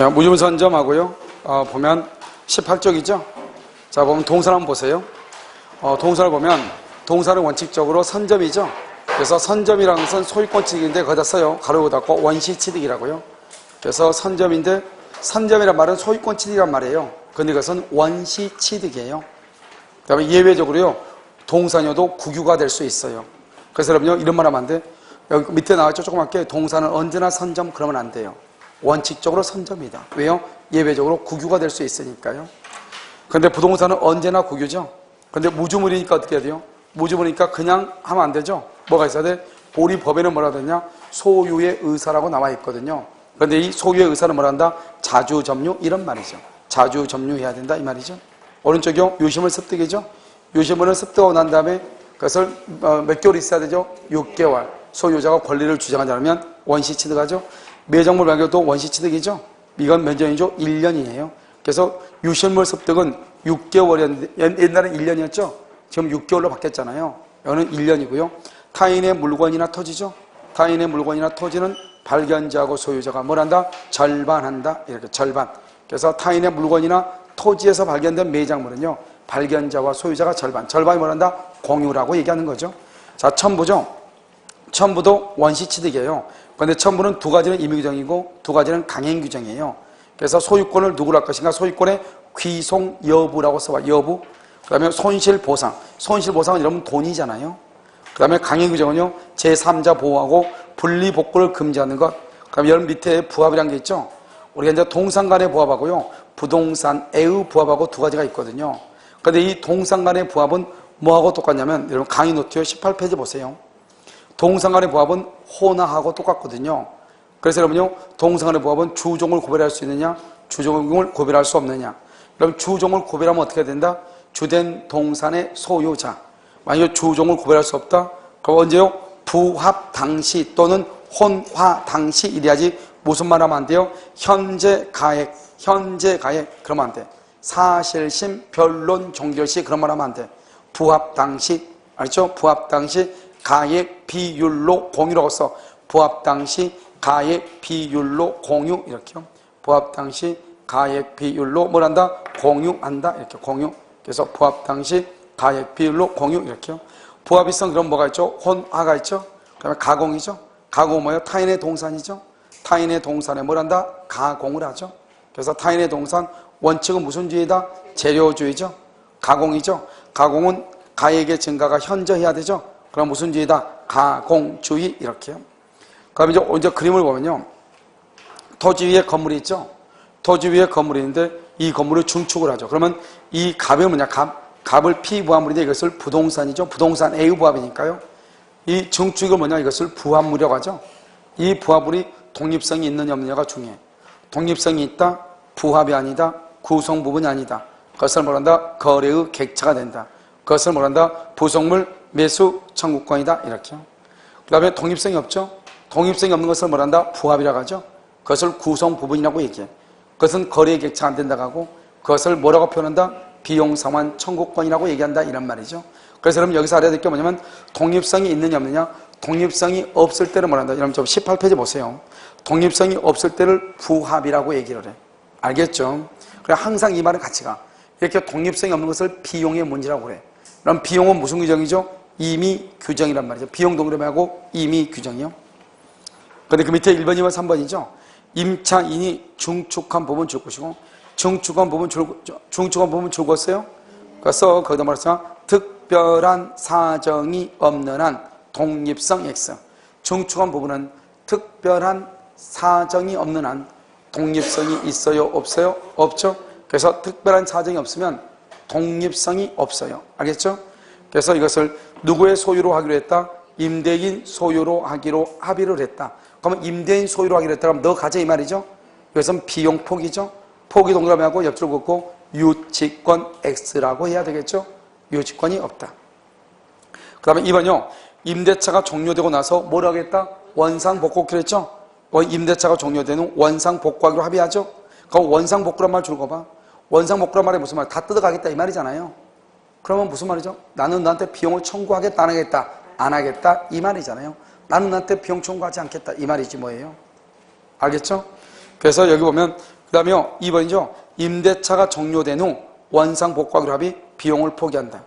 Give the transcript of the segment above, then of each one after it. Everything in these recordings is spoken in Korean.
무주선점하고요. 보면 18쪽이죠. 자, 보면 동선 한번 보세요. 동선을 보면 동사는 원칙적으로 선점이죠. 그래서 선점이라는 것은 소유권 취득인데 거기다 써요. 가로 닫고 원시 취득이라고요. 그래서 선점인데 선점이란 말은 소유권 취득이란 말이에요. 근데 그것은 원시 취득이에요. 그 다음에 예외적으로요. 동사녀도 국유가 될 수 있어요. 그래서 여러분요. 이런 말 하면 안 돼. 여기 밑에 나왔죠. 조그맣게 동사는 언제나 선점 그러면 안 돼요. 원칙적으로 선점이다. 왜요? 예외적으로 국유가 될 수 있으니까요. 근데 부동산은 언제나 국유죠. 근데 무주물이니까 어떻게 해야 돼요? 무주물이니까 그냥 하면 안 되죠. 뭐가 있어야 돼? 우리 법에는 뭐라 되냐? 소유의 의사라고 나와 있거든요. 그런데 이 소유의 의사는 뭐라 한다? 자주점유 이런 말이죠. 자주점유해야 된다 이 말이죠. 오른쪽이요. 유실물 습득이죠. 유실물을 습득하고 난 다음에 그것을 몇 개월 있어야 되죠? 6개월. 소유자가 권리를 주장하지 않으면 원시 취득하죠. 매정물 발견도 원시 취득이죠. 이건 몇 년이죠? 1년이에요. 그래서 유실물 습득은 6개월이었는데 옛날엔 1년이었죠. 지금 6개월로 바뀌었잖아요. 여기는 1년이고요. 타인의 물건이나 토지죠. 타인의 물건이나 토지는 발견자하고 소유자가 뭘 한다? 절반한다. 이렇게 절반. 그래서 타인의 물건이나 토지에서 발견된 매장물은요. 발견자와 소유자가 절반. 절반이 뭘 한다? 공유라고 얘기하는 거죠. 자, 첨부죠. 첨부도 원시 취득이에요. 그런데 첨부는 두 가지는 임의규정이고 두 가지는 강행규정이에요. 그래서 소유권을 누구로 할 것인가? 소유권의 귀송 여부라고 써봐. 여부. 그 다음에 손실보상. 손실보상은 여러분 돈이잖아요. 그 다음에 강행규정은요. 제3자 보호하고 분리복구를 금지하는 것. 그 다음에 여러분 밑에 부합이라는 게 있죠. 우리가 이제 동산 간의 부합하고요. 부동산의 부합하고 두 가지가 있거든요. 그런데 이 동산 간의 부합은 뭐하고 똑같냐면 여러분 강의 노트요 18페이지 보세요. 동산 간의 부합은 혼화하고 똑같거든요. 그래서 여러분요, 동산 간의 부합은 주종을 구별할 수 있느냐, 주종을 구별할 수 없느냐. 그럼 주종을 구별하면 어떻게 된다? 주된 동산의 소유자. 만약에 주종을 구별할 수 없다? 그럼 언제요? 부합 당시 또는 혼화 당시 이래야지 무슨 말 하면 안 돼요? 현재 가액, 그러면 안 돼. 사실심, 변론, 종결시 그런 말 하면 안 돼. 부합 당시, 알죠? 부합 당시 가액 비율로 공유라고 써. 부합 당시 가액 비율로 공유 이렇게요. 부합 당시 가액 비율로 뭘 한다? 공유한다 이렇게 공유. 그래서 부합 당시 가액 비율로 공유 이렇게요. 부합이성 그럼 뭐가 있죠? 혼화가 있죠. 그다음에 가공이죠. 가공은 뭐예요? 타인의 동산이죠. 타인의 동산에 뭘 한다? 가공을 하죠. 그래서 타인의 동산 원칙은 무슨 주의다? 재료주의죠. 가공이죠. 가공은 가액의 증가가 현저해야 되죠. 그럼 무슨 주의다? 가공주의 이렇게요. 그럼 이제 그림을 보면요. 토지 위에 건물이 있죠. 토지 위에 건물이 있는데 이 건물을 중축을 하죠. 그러면 이 값이 뭐냐? 값을 피부합물인데 이것을 부동산이죠. 부동산 A의 부합이니까요. 이 중축이 뭐냐? 이것을 부합물이라고 하죠. 이 부합물이 독립성이 있느냐 없느냐가 중요해. 독립성이 있다. 부합이 아니다. 구성 부분이 아니다. 그것을 뭐란다? 거래의 객체가 된다. 그것을 뭐란다? 부속물 매수 청구권이다. 이렇게요. 그 다음에 독립성이 없죠. 독립성이 없는 것을 뭐란다? 부합이라고 하죠. 그것을 구성 부분이라고 얘기해. 그것은 거래의 객체가 안 된다고 하고 그것을 뭐라고 표현한다? 비용상환 청구권이라고 얘기한다. 이런 말이죠. 그래서 여러분 여기서 알아야 될 게 뭐냐면 독립성이 있느냐 없느냐. 독립성이 없을 때를 뭐란다? 여러분 좀 18페이지 보세요. 독립성이 없을 때를 부합이라고 얘기를 해. 알겠죠? 그래 항상 이 말은 같이 가. 이렇게 독립성이 없는 것을 비용의 문제라고 그래. 그럼 비용은 무슨 규정이죠? 임의 규정이란 말이죠. 비용 동그라미하고 임의 규정이요. 근데 그 밑에 1번, 2번, 3번이죠. 임차인이 중축한 부분 줄 것이고 중축한 부분 줄 것이요. 그래서 거기다 말했어. 특별한 사정이 없는 한 독립성 X. 중축한 부분은 특별한 사정이 없는 한 독립성이 있어요? 없어요? 없죠? 그래서 특별한 사정이 없으면 독립성이 없어요. 알겠죠? 그래서 이것을 누구의 소유로 하기로 했다? 임대인 소유로 하기로 합의를 했다. 그러면 임대인 소유로 하기로 했다. 그럼 너 가져 이 말이죠? 이것은 비용 폭이죠? 폭이 동그라미하고 옆줄 긋고 유치권 X라고 해야 되겠죠? 유치권이 없다. 그 다음에 2번요. 임대차가 종료되고 나서 뭘 하겠다? 원상복구하기로 했죠? 임대차가 종료되는 원상복구하기로 합의하죠? 그럼 원상복구란 말 줄거 봐. 원상복구란 말이 무슨 말? 다 뜯어가겠다 이 말이잖아요. 그러면 무슨 말이죠? 나는 너한테 비용을 청구하겠다 안 하겠다? 안 하겠다 이 말이잖아요. 나는 너한테 비용 청구하지 않겠다 이 말이지 뭐예요? 알겠죠? 그래서 여기 보면 그 다음에 2번이죠. 임대차가 종료된 후 원상복구하기로 합의 비용을 포기한다.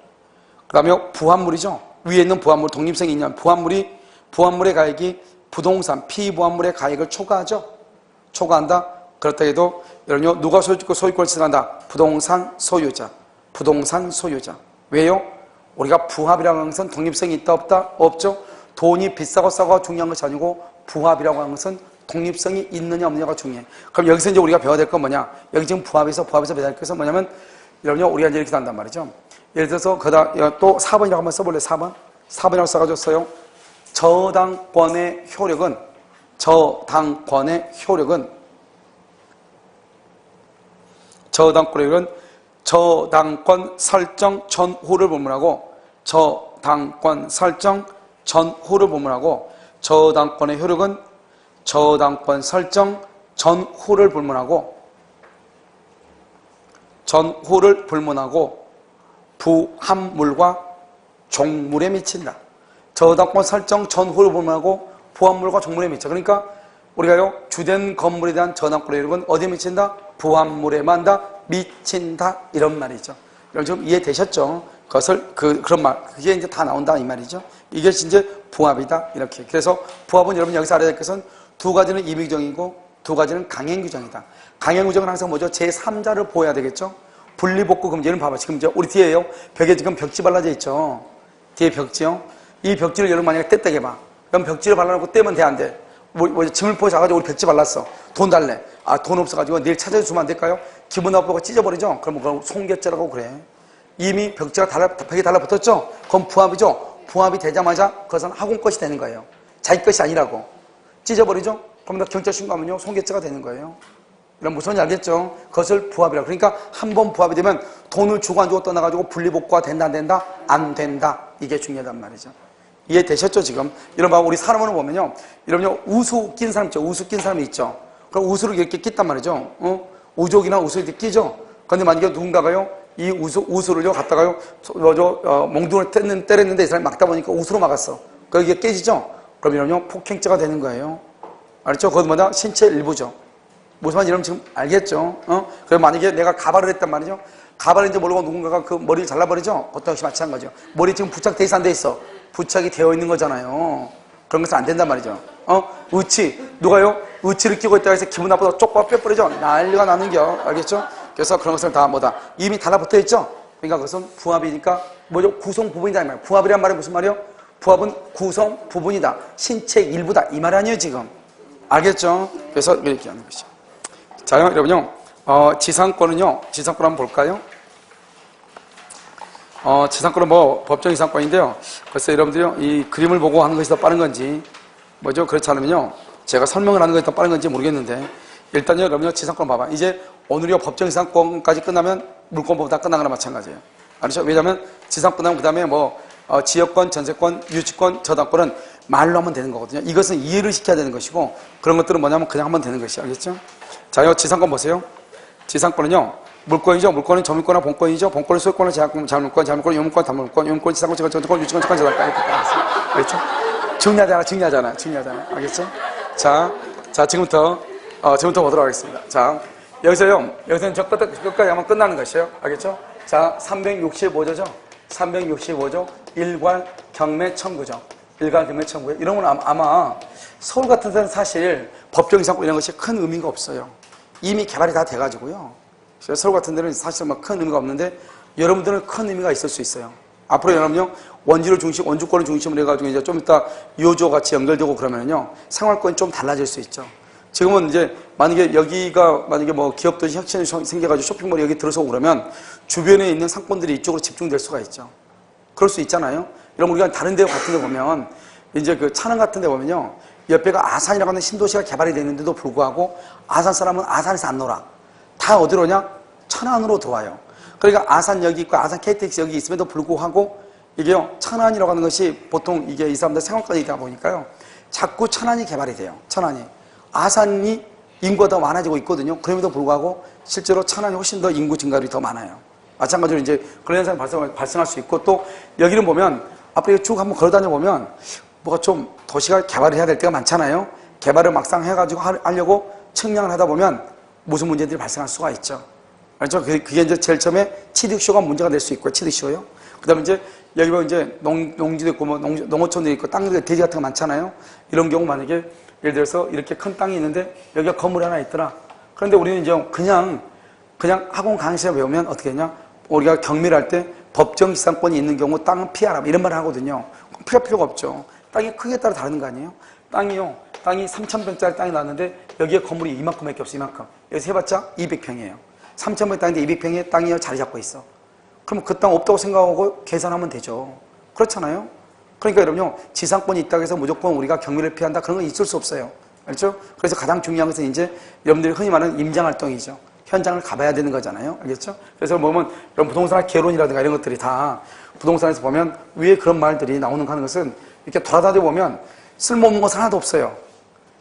그 다음에 부합물이죠. 위에 있는 부합물, 독립성이 있냐. 부합물의 가액이 부동산, 피부합물의 가액을 초과하죠. 초과한다. 그렇다 해도 여러분요, 누가 소유권을 취득한다? 부동산 소유자. 부동산 소유자. 왜요? 우리가 부합이라고 하는 것은 독립성이 있다 없다? 없죠. 돈이 비싸고 싸고 중요한 것이 아니고 부합이라고 하는 것은 독립성이 있느냐 없느냐가 중요해. 그럼 여기서 이제 우리가 배워야 될 건 뭐냐? 여기 지금 부합에서 배워야 될 것은 뭐냐면 여러분요, 우리가 이제 이렇게 한단 말이죠. 예를 들어서 또 4번이라고 한번 써볼래요? 4번? 4번이라고 써가지고 저당권의 효력은 저당권 설정 전후를 본문하고 저당권 설정 전후를 본문하고 저당권의 효력은 저당권 설정 전후를 불문하고 부합물과 종물에 미친다. 저당권 설정 전후를 불문하고 부합물과 종물에 미쳐. 그러니까 우리가요, 주된 건물에 대한 저당권의 효력은 어디에 미친다? 부합물에만 다 미친다. 이런 말이죠. 여러분 좀 이해되셨죠? 그런 말, 그게 이제 다 나온다. 이 말이죠. 이게 이제 부합이다. 이렇게. 그래서 부합은 여러분 여기서 알아야 될 것은 두 가지는 임의규정이고 두 가지는 강행규정이다. 강행규정은 항상 뭐죠? 제3자를 보여야 되겠죠? 분리복구 금지는 봐봐. 지금 우리 뒤에요. 벽에 지금 벽지 발라져 있죠? 뒤에 벽지요? 이 벽지를 여러분 만약에 뗐다 해봐. 그럼 벽지를 발라놓고 떼면 돼, 안 돼? 짐을 포장해가지고 우리 벽지 발랐어. 돈 달래. 아, 돈 없어가지고 내일 찾아주면 안 될까요? 기분 나쁘고 찢어버리죠? 그럼 그걸 송괴죄라고 그래. 이미 벽지가 벽에 달라붙었죠? 그건 부합이죠? 부합이 되자마자 그것은 학원 것이 되는 거예요. 자기 것이 아니라고. 찢어버리죠? 그럼 경찰 신고하면요, 송괴죄가 되는 거예요. 이런 무슨 말인지 알겠죠? 그것을 부합이라고. 그러니까 한 번 부합이 되면 돈을 주고 안 주고 떠나가지고 분리복구가 된다 안 된다? 안 된다. 이게 중요하단 말이죠. 이해되셨죠, 지금? 이런 봐, 우리 사람으로 보면요. 이러면요, 우수 낀 사람 있죠? 우수 낀 사람이 있죠? 그럼 우수를 이렇게 낀단 말이죠? 우족이나 우수 이렇게 끼죠? 그런데 만약에 누군가가요, 이 우수를요, 갖다가요, 몽둥이를 때렸는데 이 사람이 막다 보니까 우수로 막았어. 그럼 이게 깨지죠? 그럼 이러면요, 폭행죄가 되는 거예요. 알았죠? 그건 뭐냐? 신체 일부죠. 무슨 말인지 여러분 지금 알겠죠? 그럼 만약에 내가 가발을 했단 말이죠? 가발인지 모르고 누군가가 그 머리를 잘라버리죠? 그것도 역시 마찬가지죠. 머리 지금 부착돼 있어, 안 돼 있어? 부착이 되어 있는 거잖아요. 그런 것은 안 된단 말이죠. 누가요? 의치를 끼고 있다고 해서 기분 나쁘다고 쪽박 빼버리죠? 난리가 나는겨. 알겠죠? 그래서 그런 것은 다 뭐다? 이미 달라붙어 있죠? 그러니까 그것은 부합이니까 뭐죠? 구성 부분이다. 이 말. 부합이란 말이 무슨 말이요? 부합은 구성 부분이다. 신체 일부다. 이 말 아니에요, 지금. 알겠죠? 그래서 이렇게 하는 것이죠. 자, 여러분요. 지상권은요. 지상권 한번 볼까요? 지상권은 법정 이상권인데요. 글쎄 여러분들요, 이 그림을 보고 하는 것이 더 빠른 건지, 뭐죠? 그렇지 않으면요, 제가 설명을 하는 것이 더 빠른 건지 모르겠는데, 일단요, 여러분요, 지상권 봐봐. 이제 오늘요, 법정 이상권까지 끝나면 물권법 다 끝난 거나 마찬가지예요. 알죠? 왜냐면 지상권 끝나면 그 다음에 지역권, 전세권, 유치권, 저당권은 말로 하면 되는 거거든요. 이것은 이해를 시켜야 되는 것이고, 그런 것들은 뭐냐면 그냥 하면 되는 것이에요. 알겠죠? 자, 요 지상권 보세요. 지상권은요, 물권이죠. 물권은 점유권이나 본권이죠. 본권은 소유권을 자물권, 자물권은 유물권, 다물권, 유물권, 지상권, 전세권, 유치권, 저당권. 이렇게 따라서. 알겠죠? 정리하잖아. 알겠죠? 자, 지금부터 보도록 하겠습니다. 자, 여기서는 저 끝까지 하면 끝나는 것이에요. 알겠죠? 자, 365조죠. 365조 일괄 경매 청구죠. 일괄 경매 청구예요. 이런 건 아마 서울 같은 데는 사실 법정 이상권 이런 것이 큰 의미가 없어요. 이미 개발이 다 돼가지고요. 서울 같은 데는 사실 큰 의미가 없는데 여러분들은 큰 의미가 있을 수 있어요. 앞으로 여러분요, 원주권을 중심으로 해가지고 이제 좀 이따 요조 같이 연결되고 그러면요, 생활권이 좀 달라질 수 있죠. 지금은 이제 만약에 기업들이 혁신이 생겨가지고 쇼핑몰이 여기 들어서고 그러면 주변에 있는 상권들이 이쪽으로 집중될 수가 있죠. 그럴 수 있잖아요. 여러분 우리가 다른 데 같은 데 보면 이제 그 찬원 같은 데 보면요, 옆에가 아산이라고 하는 신도시가 개발이 되는데도 불구하고 아산 사람은 아산에서 안 놀아. 다 어디로 오냐? 천안으로 들어와요. 그러니까 아산역이 있고 아산 KTX역이 있음에도 불구하고 이게요, 천안이라고 하는 것이 보통 이게 이 사람들 생활권이다 보니까요, 자꾸 천안이 개발이 돼요. 천안이. 아산이 인구가 더 많아지고 있거든요. 그럼에도 불구하고 실제로 천안이 훨씬 더 인구 증가율이 더 많아요. 마찬가지로 이제 그런 현상이 발생할 수 있고, 또 여기는 보면 앞으로 쭉 한번 걸어 다녀 보면 뭐가 좀 도시가 개발을 해야 될 때가 많잖아요. 개발을 막상 해가지고 하려고 측량을 하다 보면 무슨 문제들이 발생할 수가 있죠. 그렇죠? 그게 이제 제일 처음에 취득시효가 문제가 될 수 있고요. 취득시효요. 그 다음에 이제 여기 보면 이제 농지도 있고 뭐 농어촌도 있고 땅들 대지 같은 거 많잖아요. 이런 경우 만약에 예를 들어서 이렇게 큰 땅이 있는데 여기가 건물이 하나 있더라. 그런데 우리는 이제 그냥 학원 강의실에 배우면 어떻게 했냐? 우리가 경매를 할 때 법정 지상권이 있는 경우 땅은 피하라 이런 말을 하거든요. 피할 필요가 없죠. 땅이 크기에 따라 다른 거 아니에요? 땅이 3,000평짜리 땅이 나왔는데 여기에 건물이 이만큼밖에 없어. 이만큼. 여기서 해봤자 200평이에요. 3,000평 땅인데 200평에 땅이 자리 잡고 있어. 그럼 그 땅 없다고 생각하고 계산하면 되죠. 그렇잖아요? 그러니까 여러분요, 지상권이 있다고 해서 무조건 우리가 경매를 피한다 그런 건 있을 수 없어요. 알죠? 그래서 가장 중요한 것은 이제 여러분들이 흔히 말하는 임장활동이죠. 현장을 가봐야 되는 거잖아요. 알겠죠? 그래서 보면 이런 부동산 개론이라든가 이런 것들이 다 부동산에서 보면 왜 그런 말들이 나오는가 하는 것은 이렇게 돌아다녀 보면 쓸모없는 것은 하나도 없어요.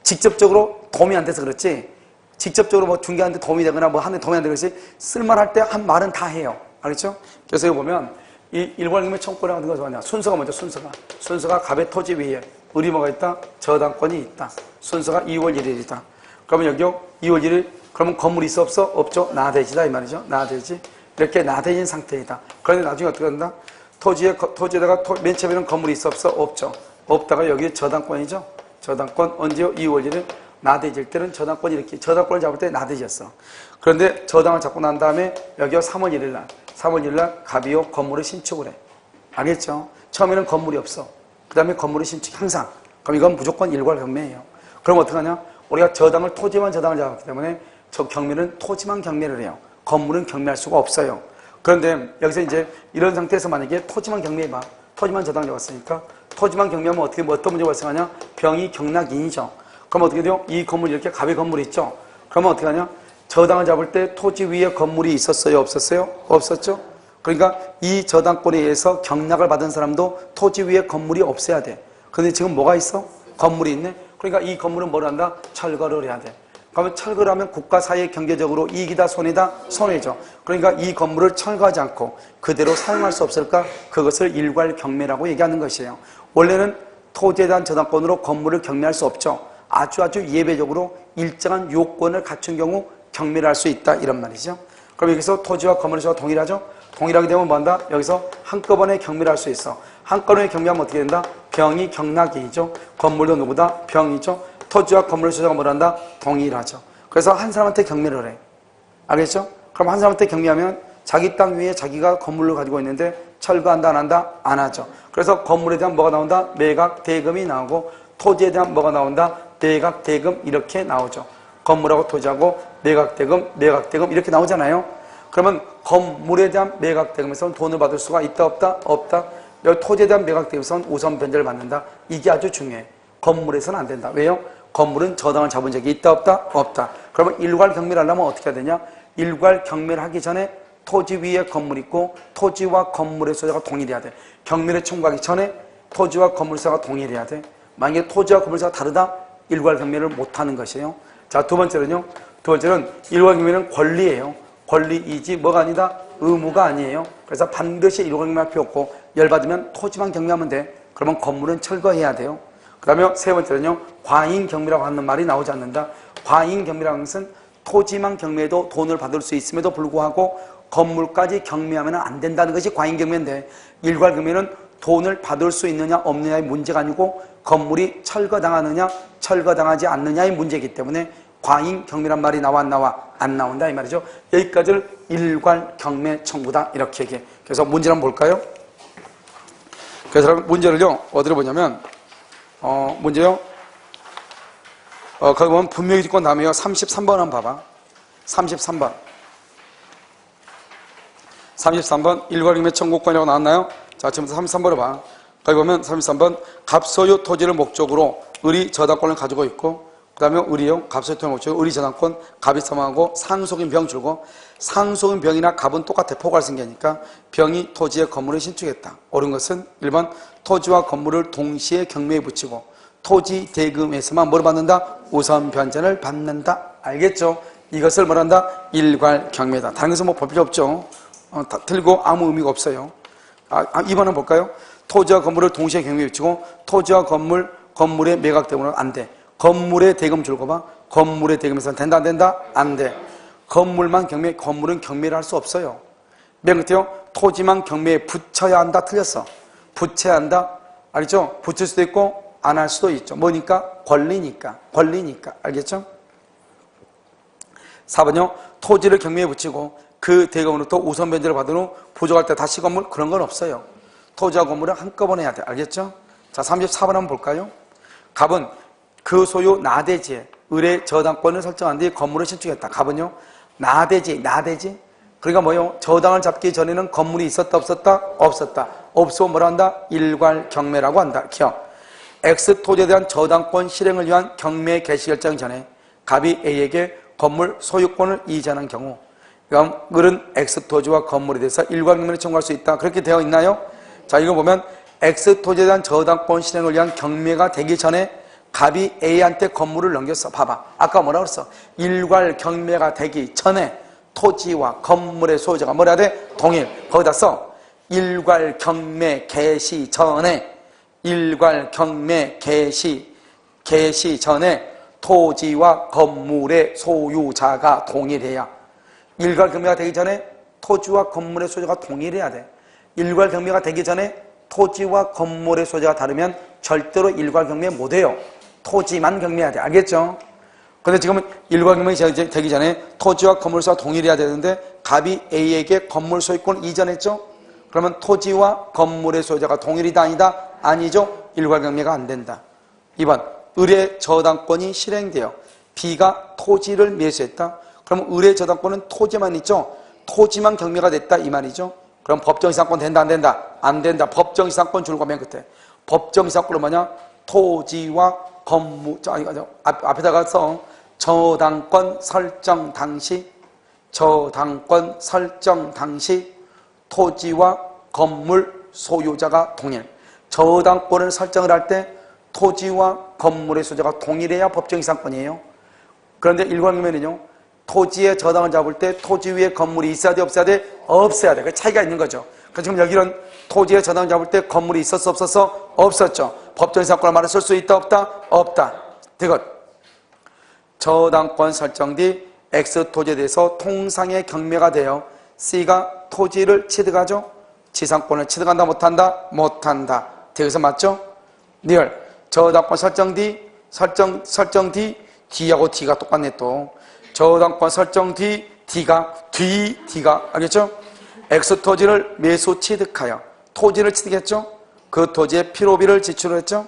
직접적으로 도움이 안 돼서 그렇지, 직접적으로 뭐 중개하는데 도움이 되거나 뭐 하는데 도움이 안 되고 그렇지, 쓸만할 때 한 말은 다 해요. 알겠죠? 그래서 여기 보면 이 일괄경매 청구권 같은 거 좋아하냐. 순서가 먼저 순서가 갑의 토지 위에 의리모가 있다, 저당권이 있다. 순서가 2월 1일이다. 그러면 여기요 2월 1일 그러면 건물이 있어 없어? 없죠. 나대지다 이 말이죠. 나대지. 이렇게 나대진 상태이다. 그런데 나중에 어떻게 한다? 토지에다가 맨 처음에는 건물이 있어 없어? 없죠. 없다가 여기 저당권이죠. 저당권 언제요? 2월 1일. 나대질 때는 저당권이 이렇게 저당권을 잡을 때 나대졌어. 그런데 저당을 잡고 난 다음에 여기요 3월 1일 날 3월 1일 날 갑이요 건물을 신축을 해. 알겠죠? 처음에는 건물이 없어. 그 다음에 건물을 신축 항상. 그럼 이건 무조건 일괄경매예요. 그럼 어떻게 하냐? 우리가 토지만 저당을 잡았기 때문에 저 경매는 토지만 경매를 해요. 건물은 경매할 수가 없어요. 그런데 여기서 이제 이런 상태에서 만약에 토지만 경매해봐. 토지만 저당 잡았으니까 토지만 경매하면 어떤 문제가 발생하냐? 병이 경락인이죠. 그럼 어떻게 돼요? 이 건물 이렇게 갑의 건물이 있죠? 그러면 어떻게 하냐? 저당을 잡을 때 토지 위에 건물이 있었어요? 없었어요? 없었죠? 그러니까 이 저당권에 의해서 경락을 받은 사람도 토지 위에 건물이 없어야 돼. 그런데 지금 뭐가 있어? 건물이 있네? 그러니까 이 건물은 뭘 한다? 철거를 해야 돼. 그러면 철거를 하면 국가 사회 경제적으로 이익이다 손해다? 손해죠. 그러니까 이 건물을 철거하지 않고 그대로 사용할 수 없을까? 그것을 일괄경매라고 얘기하는 것이에요. 원래는 토지에 대한 저당권으로 건물을 경매할 수 없죠. 아주 예외적으로 일정한 요건을 갖춘 경우 경매를 할 수 있다 이런 말이죠. 그럼 여기서 토지와 건물에서 동일하죠? 동일하게 되면 뭐 한다? 여기서 한꺼번에 경매를 할 수 있어. 한꺼번에 경매하면 어떻게 된다? 병이 경락이죠. 건물도 누구다? 병이죠. 토지와 건물의 소유자가 뭘 한다? 동일하죠. 그래서 한 사람한테 경매를 해. 알겠죠? 그럼 한 사람한테 경매하면 자기 땅 위에 자기가 건물을 가지고 있는데 철거한다 안 한다? 안 하죠. 그래서 건물에 대한 뭐가 나온다? 매각 대금이 나오고 토지에 대한 뭐가 나온다? 매각 대금 이렇게 나오죠. 건물하고 토지하고 매각 대금 이렇게 나오잖아요. 그러면 건물에 대한 매각 대금에서는 돈을 받을 수가 있다 없다? 없다. 여기 토지에 대한 매각 대금에서는 우선 변제를 받는다. 이게 아주 중요해. 건물에서는 안 된다. 왜요? 건물은 저당을 잡은 적이 있다 없다? 없다. 그러면 일괄 경매를 하려면 어떻게 해야 되냐? 일괄 경매를 하기 전에 토지 위에 건물이 있고 토지와 건물의 소유자가 동일해야 돼. 경매를 청구하기 전에 토지와 건물 소유자가 동일해야 돼. 만약에 토지와 건물 소유자가 다르다? 일괄 경매를 못하는 것이에요. 자, 두 번째는 일괄 경매는 권리예요. 권리이지 뭐가 아니다? 의무가 아니에요. 그래서 반드시 일괄 경매할 필요 없고 열받으면 토지만 경매하면 돼. 그러면 건물은 철거해야 돼요. 그 다음에 세 번째는요, 과잉경매라고 하는 말이 나오지 않는다. 과잉경매라는 것은 토지만 경매해도 돈을 받을 수 있음에도 불구하고 건물까지 경매하면 안 된다는 것이 과잉경매인데, 일괄경매는 돈을 받을 수 있느냐 없느냐의 문제가 아니고 건물이 철거당하느냐 철거당하지 않느냐의 문제이기 때문에 과잉경매란 말이 나와 안 나온다 이 말이죠. 여기까지를 일괄경매 청구다 이렇게 얘기해. 그래서 문제를 한번 볼까요? 그래서 문제를요 어디로 보냐면 문제요. 거기 보면 분명히 뒷건 다음에요. 33번 한번 봐봐. 33번 일괄경매 청구권이라고 나왔나요? 자, 지금부터 33번을 봐. 거기 보면 33번 갑소유 토지를 목적으로 의리 저당권을 가지고 있고, 그 다음에 의리요. 갑소유 토지 목적으로 의리 저당권 갑이 사망하고 상속인 병 줄고, 상속인 병이나 갑은 똑같아. 포괄승계니까 병이 토지에 건물을 신축했다. 옳은 것은 1번 토지와 건물을 동시에 경매에 붙이고 토지 대금에서만 뭘 받는다? 우선 변전을 받는다. 알겠죠? 이것을 뭐란다? 일괄 경매다. 다른 것은 뭐 볼 필요 없죠. 다 틀리고 아무 의미가 없어요. 2번은 볼까요? 토지와 건물을 동시에 경매에 붙이고 토지와 건물의 매각 대금은 안 돼. 건물의 대금 줄거 봐. 건물의 대금에서는 된다 안 된다? 안 돼. 건물만 경매, 건물은 경매를 할 수 없어요. 맨 끝에요. 토지만 경매에 붙여야 한다. 틀렸어. 붙여야 한다. 알겠죠? 붙일 수도 있고 안 할 수도 있죠. 뭐니까? 권리니까. 권리니까. 알겠죠? 4번요. 토지를 경매에 붙이고 그 대금으로부터 우선 변제를 받은 후 부족할 때 다시 건물, 그런 건 없어요. 토지와 건물은 한꺼번에 해야 돼. 알겠죠? 자, 34번 한번 볼까요? 갑은 그 소유 나대지에 을의 저당권을 설정한 뒤 건물을 신축했다. 갑은요. 나대지. 그러니까 뭐요? 저당을 잡기 전에는 건물이 있었다 없었다? 없었다. 없으면 뭐라 한다? 일괄경매라고 한다. 기억. X 토지에 대한 저당권 실행을 위한 경매 개시 결정 전에 갑이 A에게 건물 소유권을 이전한 경우, 그럼 을은 X 토지와 건물에 대해서 일괄경매를 청구할 수 있다. 그렇게 되어 있나요? 자, 이거 보면 X 토지에 대한 저당권 실행을 위한 경매가 되기 전에 갑이 A한테 건물을 넘겼어. 봐봐. 아까 뭐라고 그랬어? 일괄경매가 되기 전에 토지와 건물의 소유자가 뭐라 해야 돼? 동일. 거기다 써. 일괄경매 개시 전에, 일괄경매 개시 전에 토지와 건물의 소유자가 동일해야. 일괄경매가 되기 전에 토지와 건물의 소유자가 동일해야 돼. 일괄경매가 되기 전에 토지와 건물의 소유자가 다르면 절대로 일괄경매 못해요. 토지만 경매해야 돼. 알겠죠? 근데 지금은 일괄경매가 되기 전에 토지와 건물 소유자가 동일해야 되는데 갑이 A에게 건물 소유권을 이전했죠? 그러면 토지와 건물의 소유자가 동일이다 아니다? 아니죠? 일괄경매가 안 된다. 2번. 을의 저당권이 실행되어 B가 토지를 매수했다. 그럼 을의 저당권은 토지만 있죠? 토지만 경매가 됐다 이 말이죠? 그럼 법정이상권 된다 안 된다? 안 된다. 법정이상권 줄거 맨 끝에. 법정이상권은 뭐냐? 토지와 건물, 앞에다가 써. 저당권 설정 당시 토지와 건물 소유자가 동일. 저당권을 설정을 할 때 토지와 건물의 소유자가 동일해야 법정이상권이에요. 그런데 일괄경매는요, 토지의 저당을 잡을 때 토지 위에 건물이 있어야 돼 없어야 돼? 없어야 돼. 그 차이가 있는 거죠. 그래서 지금 여기는 토지의 저당을 잡을 때 건물이 있었어 없었어? 없었죠. 법정이상권을 말을 쓸 수 있다 없다? 없다. 이것. 저당권 설정 뒤 X 토지에 대해서 통상의 경매가 되어 C가 토지를 취득하죠. 지상권을 취득한다 못한다? 못한다. 여기서 맞죠? 리얼. 저당권 설정 뒤 D하고 D가 똑같네 또. 저당권 설정 뒤 D가 알겠죠? X 토지를 매수 취득하여 토지를 취득했죠? 그 토지에 필요비를 지출했죠?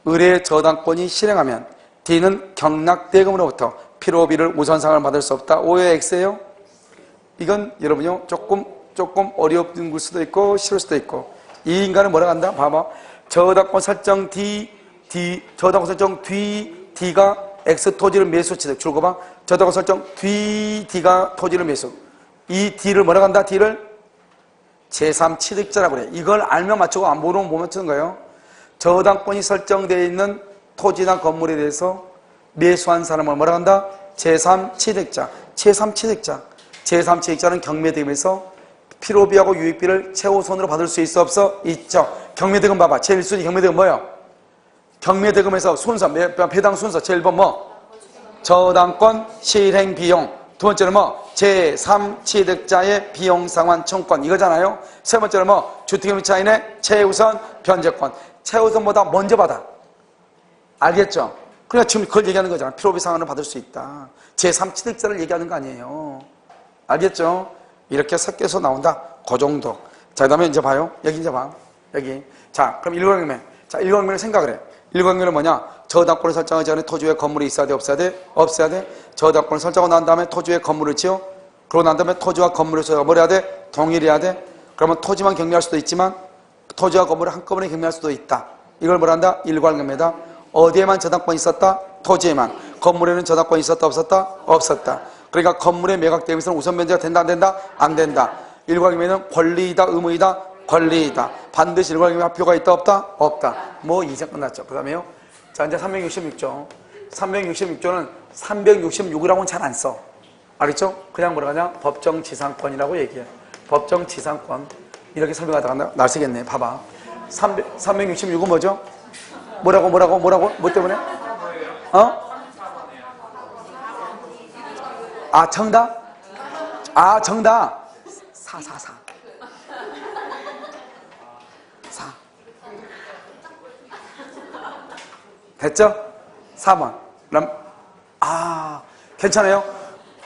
을의 저당권이 실행하면 D는 경락대금으로부터 필요비를 우선상을 받을 수 없다. 오해 X예요? 이건 여러분요 조금 어려운 수도 있고 쉬울 수도 있고. 이 인간은 뭐라고 한다? 봐봐. 저당권 설정 저당권 설정 D가 X 토지를 매수 취득. 줄거 봐. 저당권 설정 D가 토지를 매수. 이 D를 뭐라고 한다? D를 제3취득자라고 그래. 이걸 알면 맞추고 안 모르면 못 맞추는 거예요. 저당권이 설정되어 있는 토지나 건물에 대해서 매수한 사람을 뭐라고 한다? 제3취득자. 제3취득자는 경매대금에서 필요비하고 유익비를 최우선으로 받을 수 있어 없어? 있죠. 경매대금 봐봐. 제일 1순위 경매대금 뭐예요? 경매대금에서 순서, 배당 순서 제일 1번 뭐? 저당권 실행 비용. 두 번째는 뭐? 제3취득자의 비용 상환 청권. 이거잖아요. 세 번째는 뭐? 주택임차인의 최우선 변제권. 최우선보다 먼저 받아. 알겠죠? 그러니까 지금 그걸 얘기하는 거잖아. 필요비 상환을 받을 수 있다. 제3취득자를 얘기하는 거 아니에요. 알겠죠? 이렇게 섞여서 나온다. 그 정도. 자, 그 다음에 이제 봐요. 여기 이제 봐. 여기. 자, 그럼 일괄경매. 자, 일괄경매를 생각을 해. 일괄경매는 뭐냐? 저당권을 설정하기 전에 토지 위에 건물이 있어야 돼? 없어야 돼? 없어야 돼? 저당권을 설정하고 난 다음에 토지 위에 건물을 지어? 그러고 난 다음에 토지와 건물의 소유가 뭘 해야 돼? 동일해야 돼? 그러면 토지만 경매할 수도 있지만 토지와 건물을 한꺼번에 경매할 수도 있다. 이걸 뭐라 한다? 일괄경매다. 어디에만 저당권이 있었다? 토지에만. 건물에는 저당권이 있었다? 없었다? 없었다. 그러니까 건물의 매각대금에서는 우선 변제가 된다? 안 된다? 안 된다. 일괄경매는 권리이다? 의무이다? 권리이다. 반드시 일괄경매 합표가 있다? 없다? 없다. 뭐 이제 끝났죠. 그 다음에요. 자, 이제 366조. 366조는 366이라고는 잘 안 써. 알겠죠? 그냥 뭐라 하냐? 법정지상권이라고 얘기해. 법정지상권. 이렇게 설명하다가 날 쓰겠네. 봐봐. 366은 뭐죠? 뭐라고? 뭐 때문에? 어? 아, 정답? 아, 정답. 4. 4. 됐죠? 4번. 그럼, 괜찮아요?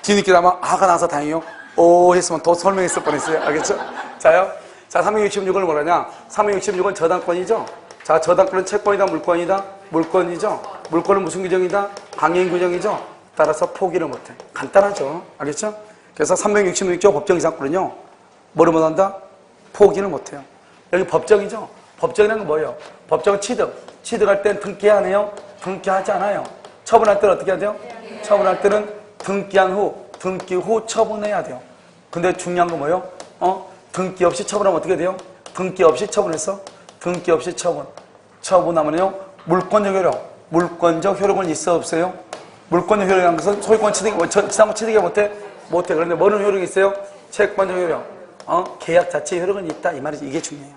뒤늦게 나면 아가 나와서 다행이요. 오 했으면 더 설명했을 뻔했어요. 알겠죠? 자요. 자, 366을 뭐라냐? 366은 저당권이죠? 자, 저당권은 채권이다, 물권이다? 물권이죠? 물권은 무슨 규정이다? 강행 규정이죠? 따라서 포기를 못해. 간단하죠? 알겠죠? 그래서 366조 법정이상권은요, 뭐를 못한다? 포기를 못해요. 여기 법정이죠? 법정이라는 건 뭐예요? 법정은 취득. 취득할 땐 등기해야 하네요? 등기하지 않아요. 처분할 때는 어떻게 해야 돼요? 처분할 때는 등기한 후, 등기 후 처분해야 돼요. 근데 중요한 건 뭐예요? 등기 없이 처분하면 어떻게 돼요? 등기 없이 처분했어? 등기 없이 처분. 처분하면요, 물권적 효력. 물권적 효력은 있어, 없어요? 물권적 효력이라는 것은 소유권 취득, 지상권 취득이 못해? 못해. 그런데 뭐는 효력이 있어요? 채권적 효력. 계약 자체의 효력은 있다. 이 말이지. 이게 중요해요.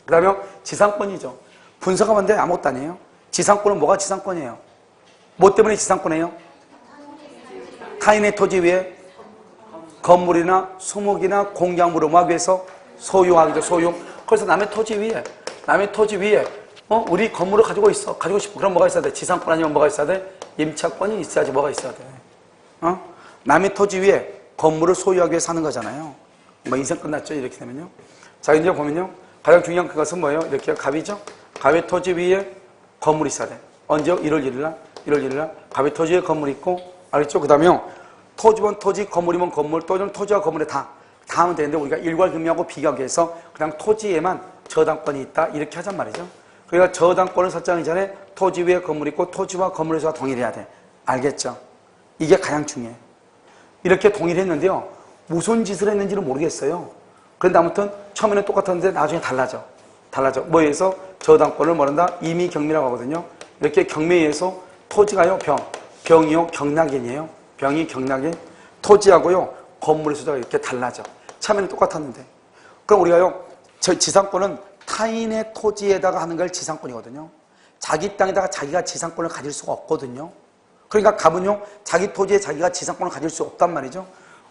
그 다음에 지상권이죠. 분석하면 돼. 아무것도 아니에요. 지상권은 뭐가 지상권이에요? 뭐 때문에 지상권이에요? 타인의 토지 위에 건물이나 수목이나 공작물을 뭐 하기 위해서 소유하기죠. 소유. 그래서 남의 토지 위에 우리 건물을 가지고 있어. 가지고 싶어. 그럼 뭐가 있어야 돼? 지상권 아니면 뭐가 있어야 돼? 임차권이 있어야지 뭐가 있어야 돼. 남의 토지 위에 건물을 소유하기 위해 사는 거잖아요. 뭐 인생 끝났죠. 이렇게 되면요. 자, 이제 보면요. 가장 중요한 그것은 뭐예요? 이렇게 갑이죠. 갑의 토지 위에 건물이 있어야 돼. 언제요? 1월 1일날 갑의 토지 위에 건물이 있고, 알겠죠? 그 다음에요. 토지면 토지, 건물이면 건물, 또는 토지와 건물에 다 하면 되는데 우리가 일괄금융하고 비교하기 위해서 그냥 토지에만 저당권이 있다 이렇게 하잔 말이죠. 그러니까 저당권을 설정하기 전에 토지 위에 건물이 있고 토지와 건물에서 동일해야 돼. 알겠죠? 이게 가장 중요해. 이렇게 동일했는데요. 무슨 짓을 했는지는 모르겠어요. 그런데 아무튼 처음에는 똑같았는데 나중에 달라져. 뭐에 의해서 저당권을 뭐란다? 임의 경미라고 하거든요. 이렇게 경매에 의해서 토지가요, 병이요, 경락인이에요. 병이 경락인, 토지하고요, 건물의 소재가 이렇게 달라져. 처음에는 똑같았는데. 그럼 우리가요, 지상권은 타인의 토지에다가 하는 걸 지상권이거든요. 자기 땅에다가 자기가 지상권을 가질 수가 없거든요. 그러니까 갑은요, 자기 토지에 자기가 지상권을 가질 수 없단 말이죠.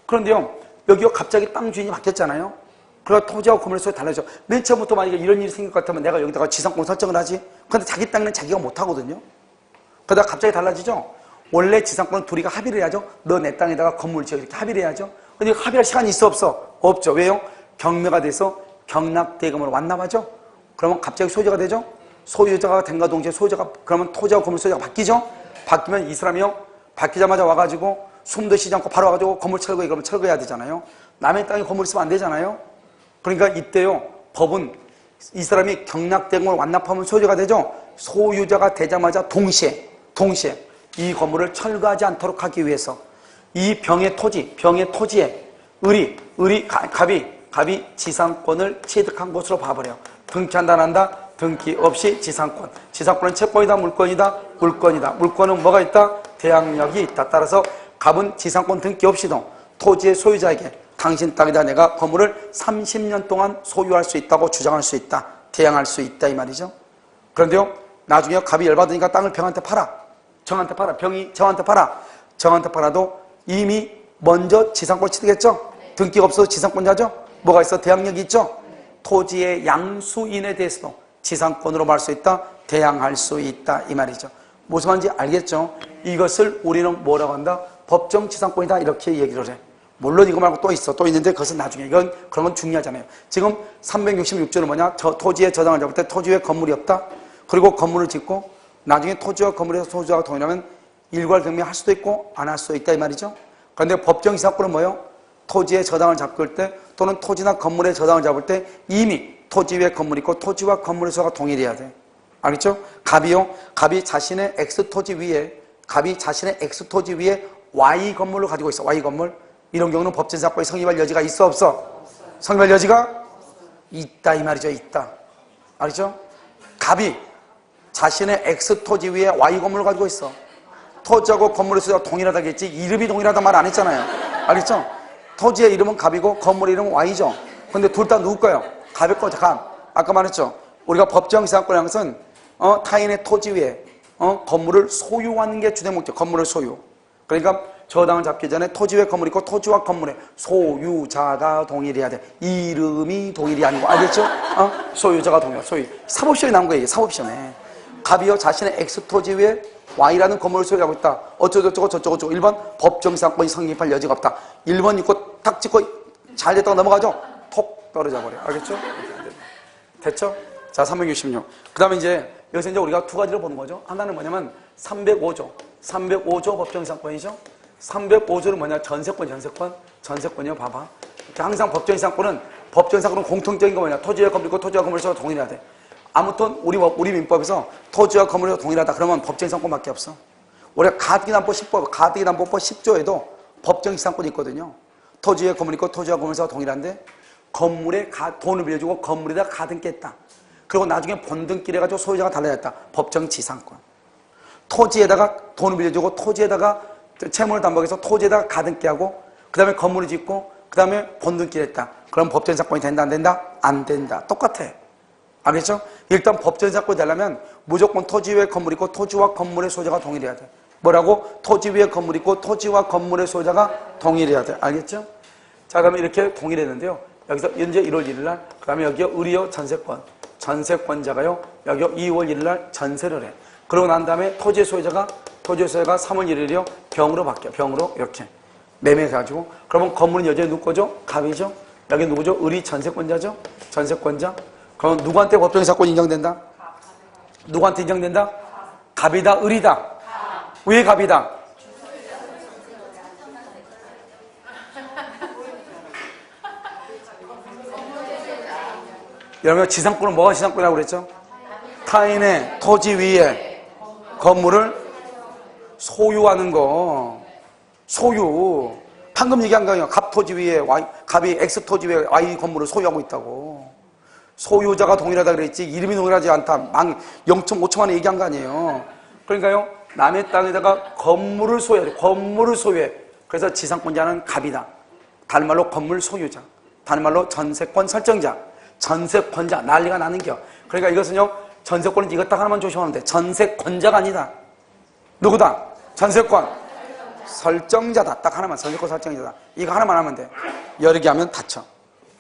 그런데요, 여기요, 갑자기 땅 주인이 바뀌었잖아요. 그러니까 토지하고 건물의 소재가 달라져. 맨 처음부터 만약에 이런 일이 생길 것 같으면 내가 여기다가 지상권 설정을 하지. 그런데 자기 땅은 자기가 못하거든요. 그러다가 갑자기 달라지죠. 원래 지상권은 둘이가 합의를 해야죠. 너 내 땅에다가 건물 지어 이렇게 합의를 해야죠. 근데 합의할 시간이 있어 없어? 없죠. 왜요? 경매가 돼서 경락대금으로 완납하죠. 그러면 갑자기 소유자가 되죠. 소유자가 된과 동시에 소유자가 그러면 토지하고 건물 소유자가 바뀌죠. 바뀌면 이 사람이요, 바뀌자마자 와가지고 숨도 쉬지 않고 바로 와가지고 건물 철거해. 그러면 철거해야 되잖아요. 남의 땅에 건물 있으면 안 되잖아요. 그러니까 이때요, 법은 이 사람이 경락대금을 완납하면 소유자가 되죠. 소유자가 되자마자 동시에 이 건물을 철거하지 않도록 하기 위해서 이 병의 토지에 갑이 지상권을 취득한 것으로 봐버려. 등기한다 안 한다? 등기 없이 지상권. 지상권은 채권이다, 물권이다? 물권이다. 물권은 뭐가 있다? 대항력이 있다. 따라서 갑은 지상권 등기 없이도 토지의 소유자에게 당신 땅에다 내가 건물을 30년 동안 소유할 수 있다고 주장할 수 있다. 대항할 수 있다 이 말이죠. 그런데요, 나중에 갑이 열받으니까 땅을 병한테 팔아. 정한테 팔아. 병이 정한테 팔아. 정한테 팔아도 이미 먼저 지상권 취득했죠? 등기가 없어서 지상권자죠? 뭐가 있어? 대항력이 있죠? 토지의 양수인에 대해서도 지상권으로 말할 수 있다. 대항할 수 있다 이 말이죠. 무슨 말인지 알겠죠? 이것을 우리는 뭐라고 한다? 법정 지상권이다 이렇게 얘기를 해. 물론 이거 말고 또 있는데 그것은 나중에. 그런 건 중요하잖아요. 지금 366조는 뭐냐? 토지의 저당을 잡을 때 토지 위에 건물이 없다. 그리고 건물을 짓고 나중에 토지와 건물에서 소유자가 동일하면 일괄경매 할 수도 있고 안 할 수도 있다 이 말이죠. 그런데 법정 지상권은 뭐예요? 토지의 저당을 잡을 때 또는 토지나 건물의 저당을 잡을 때 이미 토지 위에 건물이 있고 토지와 건물의 소유가 동일해야 돼. 알겠죠? 갑이 자신의 X토지 위에 Y 건물을 가지고 있어. Y 건물. 이런 경우는 법정 지상권이 성립할 여지가 있어 없어? 성립할 여지가 있다 이 말이죠. 있다. 알겠죠? 갑이 자신의 X토지 위에 Y 건물을 가지고 있어. 토지하고 건물의 소유가 동일하다겠지 이름이 동일하다 말 안 했잖아요. 알겠죠? 토지의 이름은 갑이고 건물의 이름은 Y죠. 근데 둘 다 누구 거예요? 갑의 거죠. 갑. 아까 말했죠. 우리가 법정 지상권이라는 것은 타인의 토지 위에 건물을 소유하는 게 주된 목적. 건물을 소유. 그러니까 저당을 잡기 전에 토지 외 건물이 있고 토지와 건물의 소유자가 동일해야 돼. 이름이 동일이 아니고, 알겠죠? 소유자가 동일해. 소유. 사법시험에 나온 거예요. 사법시험에. 갑이요 자신의 X 토지 위에 Y라는 건물을 소유하고 있다. 어쩌고저쩌고 저쩌고 1번 법정사건이 성립할 여지가 없다. 1번 있고 탁 찍고 잘 됐다가 넘어가죠? 톡 떨어져 버려. 알겠죠? 됐죠? 자, 366. 그 다음에 이제 여기서 이제 우리가 두 가지를 보는 거죠. 하나는 뭐냐면 305조 법정사건이죠. 305조는 뭐냐? 전세권이요. 봐봐. 항상 법정사건은 공통적인 거 뭐냐? 토지와 건물이고 토지와 건물에서 동일해야 돼. 아무튼 우리 민법에서 토지와 건물에서 동일하다 그러면 법정지상권밖에 없어. 우리가 가등기납법 10법, 가등기납법법 10조에도 법정지상권이 있거든요. 토지와 건물이 있고 토지와 건물에서 동일한데 건물에 돈을 빌려주고 건물에다 가등기 했다. 그리고 나중에 본등기를 해가지고 소유자가 달라졌다. 법정지상권. 토지에다가 돈을 빌려주고 토지에다가 채무를 담보해서 토지에다가 가등기하고 그 다음에 건물을 짓고 그 다음에 본등기를 했다. 그럼 법정지상권이 된다 안 된다? 안 된다. 똑같아. 알겠죠? 일단 법정지상권이 되려면 무조건 토지 위에 건물이 있고 토지와 건물의 소유자가 동일해야 돼. 뭐라고? 토지 위에 건물이 있고 토지와 건물의 소유자가 동일해야 돼. 알겠죠? 자, 그러면 이렇게 동일했는데요. 여기서 현재 1월 1일 날, 그 다음에 여기요 의리요 전세권자가요 여기요 2월 1일 날 전세를 해. 그러고 난 다음에 토지의 소유자가 3월 1일이요 병으로 바뀌어. 병으로 이렇게 매매해가지고 그러면 건물은 여전히 누구 거죠? 갑이죠? 여기 누구죠? 의리 전세권자죠? 전세권자. 그럼 누구한테 법정지상권이 인정된다? 누구한테 인정된다? 갑이다, 의리다. 왜 갑이다? 여러분 지상권은 뭐가 지상권이라고 그랬죠? 타인의 토지 위에 건물을 소유하는 거. 소유. 방금 얘기한 거예요. 갑 토지 위에 갑이 X 토지 위에 Y 건물을 소유하고 있다고. 소유자가 동일하다 그랬지 이름이 동일하지 않다. 0.5초만에 얘기한 거 아니에요. 그러니까요. 남의 땅에다가 건물을 소유해. 건물을 소유해. 그래서 지상권자는 갑이다. 다른 말로 건물 소유자. 다른 말로 전세권 설정자. 전세권자. 난리가 나는겨. 그러니까 이것은요. 전세권은 이것 딱 하나만 조심하면 돼. 전세권자가 아니다. 누구다? 전세권 설정자다. 딱 하나만. 전세권 설정자다. 이거 하나만 하면 돼. 여러 개 하면 다쳐.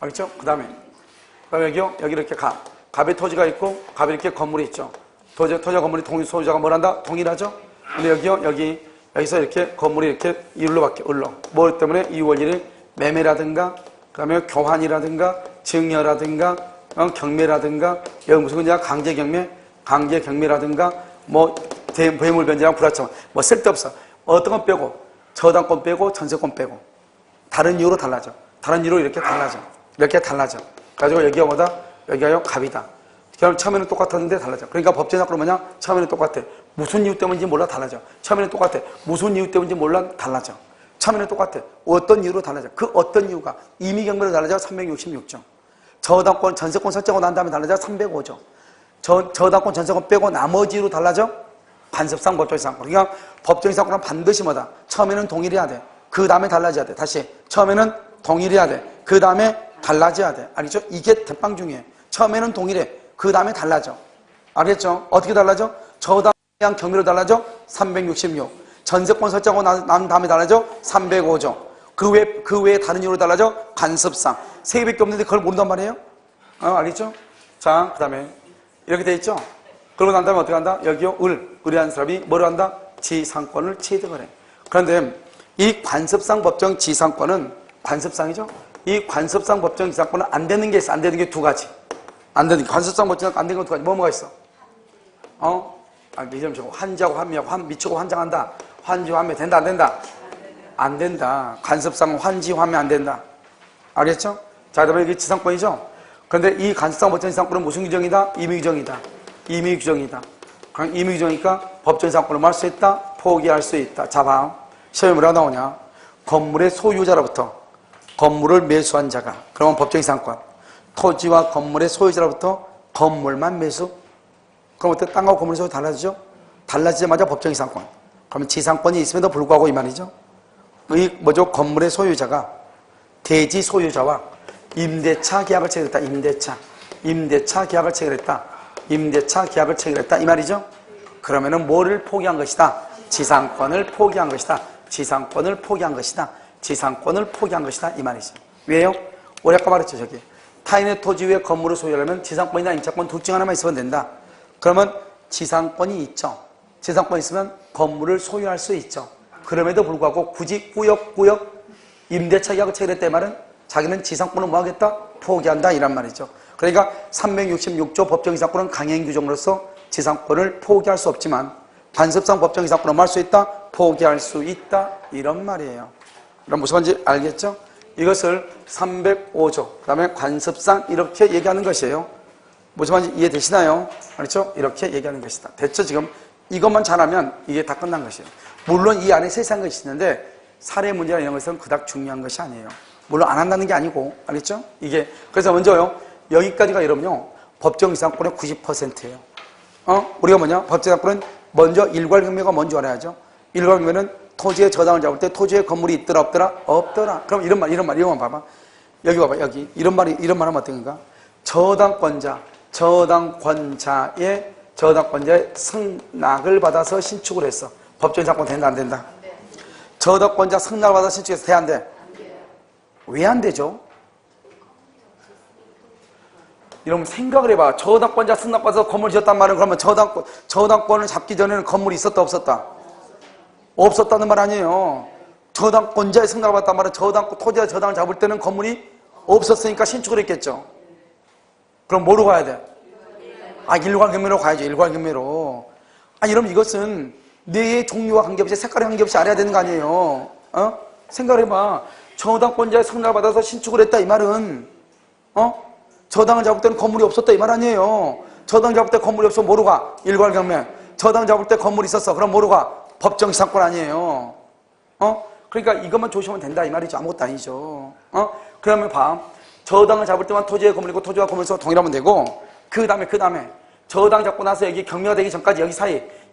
알겠죠? 그 다음에 여기요? 여기 이렇게 갑의 토지가 있고 갑에 이렇게 건물이 있죠. 토지와 건물이 소유자가 뭘한다? 동일하죠? 근데 여기요? 여기서 이렇게 건물이 이렇게 일로 바뀌어. 을로. 뭐 때문에 2월 1일 매매라든가 그 다음에 교환이라든가 증여라든가 경매라든가 여기 무슨 건지 강제경매라든가 뭐 배물 변제랑 불화청 뭐 쓸데없어. 어떤 건 빼고 저당권 빼고 전세권 빼고 다른 이유로 달라져. 다른 이유로 이렇게 달라져. 가지고 여기가 뭐다? 여기가요 갑이다. 그럼 처음에는 똑같았는데 달라져. 그러니까 법정사건은 뭐냐? 처음에는 똑같아. 무슨 이유 때문인지 몰라 달라져. 처음에는 똑같아. 무슨 이유 때문인지 몰라 달라져. 처음에는 똑같아. 어떤 이유로 달라져. 그 어떤 이유가 임의경매로 달라져 366조. 저당권 전세권 설정하고 난 다음에 달라져 305조. 저당권 전세권 빼고 나머지 이유로 달라져 관습상 법정지상권. 그러니까 법정지상권은 반드시 뭐다? 처음에는 동일해야 돼. 그 다음에 달라져야 돼. 다시 처음에는 동일해야 돼. 그 다음에 달라져야 돼. 알겠죠? 이게 대빵 중요해. 처음에는 동일해. 그 다음에 달라져. 알겠죠? 어떻게 달라져? 저당에 대한 경매로 달라져 366. 전세권 설정하고 난 다음에 달라져 305조. 그 외에 다른 이유로 달라져 관습상. 세 개밖에 없는데 그걸 모른단 말이에요? 알겠죠? 자, 그 다음에 이렇게 돼 있죠? 그러고 난 다음에 어떻게 한다? 여기요, 의뢰한 사람이 뭐를 한다? 지상권을 취득을 해. 그런데 이 관습상 법정 지상권은 관습상이죠? 이 관습상 법정 지상권은 안 되는 게 있어. 안 되는 게 두 가지. 안 되는 게 관습상 법정 안 되는 게 두 가지. 뭐가 있어? 이점 적고 환지하고 환미하고 미치고 환장한다. 환지 환매 된다 안 된다? 안 된다. 관습상 환지 환매 안 된다. 알겠죠? 자, 그다음에 이게 지상권이죠? 그런데 이 관습상 법정 지상권은 무슨 규정이다? 임의규정이다. 임의규정이다. 그럼 임의규정이니까 법정 지상권을 할 수 있다. 포기할 수 있다. 자, 봐. 시험에 뭐라고 나오냐? 건물의 소유자로부터 건물을 매수한 자가 그러면 법정지상권. 토지와 건물의 소유자로부터 건물만 매수. 그럼 어때? 땅하고 건물의 소유 달라지죠? 달라지자마자 법정지상권. 그러면 지상권이 있음에도 불구하고 이 말이죠. 이 뭐죠? 건물의 소유자가 대지 소유자와 임대차 계약을 체결했다. 임대차 계약을 체결했다. 임대차 계약을 체결했다. 이 말이죠. 그러면은 뭐를 포기한 것이다? 지상권을 포기한 것이다. 지상권을 포기한 것이다. 지상권을 포기한 것이다. 이 말이죠. 왜요? 우리 아까 말했죠. 저기 타인의 토지 위에 건물을 소유하려면 지상권이나 임차권 둘 중 하나만 있으면 된다. 그러면 지상권이 있죠. 지상권이 있으면 건물을 소유할 수 있죠. 그럼에도 불구하고 굳이 꾸역꾸역 임대차 계약을 체결했다 이 말은 자기는 지상권을 뭐 하겠다? 포기한다 이란 말이죠. 그러니까 366조 법정지상권은 강행 규정으로서 지상권을 포기할 수 없지만 관습상 법정지상권은 뭐 할 수 있다? 포기할 수 있다 이런 말이에요. 그럼 무슨 말인지 알겠죠? 이것을 305조 그 다음에 관습상 이렇게 얘기하는 것이에요. 무슨 말인지 이해되시나요? 그렇죠? 이렇게 얘기하는 것이다. 됐죠? 지금 이것만 잘하면 이게 다 끝난 것이에요. 물론 이 안에 세세한 것이 있는데 사례 문제나 이런 것은 그닥 중요한 것이 아니에요. 물론 안 한다는 게 아니고 알겠죠? 이게 그래서 먼저요. 여기까지가 이러면요. 법정지상권의 90%예요. 우리가 뭐냐? 법정지상권은 먼저 일괄경매가 뭔지 알아야죠. 일괄경매는 토지의 저당을 잡을 때 토지에 건물이 있더라 없더라? 없더라. 그럼 이런 말만 봐봐. 여기 봐봐. 여기 이런 말 하면 어떤가? 저당권자의 승낙을 받아서 신축을 했어. 법정지상권 된다 안 된다? 저당권자 승낙을 받아서 신축해서 돼 안 돼? 왜 안 되죠? 이러면 생각을 해봐. 저당권자 승낙받아서 건물을 지었단 말은 그러면 저당권을 잡기 전에는 건물이 있었다 없었다? 없었다는 말 아니에요. 저당권자의 승낙을 받았단 말은 토지의 저당을 잡을 때는 건물이 없었으니까 신축을 했겠죠. 그럼 뭐로 가야 돼? 일괄경매로 가야죠. 일괄경매로. 이러면 이것은 뇌의 종류와 관계없이 색깔에 관계없이 알아야 되는 거 아니에요. 생각을 해봐. 저당권자의 승낙을 받아서 신축을 했다 이 말은 저당을 잡을 때는 건물이 없었다 이 말 아니에요. 저당 잡을 때 건물이 없으면 뭐로 가? 일괄경매. 저당 잡을 때 건물이 있었어. 그럼 뭐로 가? 법정지상권 아니에요. 그러니까 이것만 조심하면 된다 이 말이죠. 아무것도 아니죠. 그러면 봐. 저당을 잡을 때만 토지의 건물이고 토지와 건물에서 동일하면 되고 그 다음에 저당 잡고 나서 여기 경매가 되기 전까지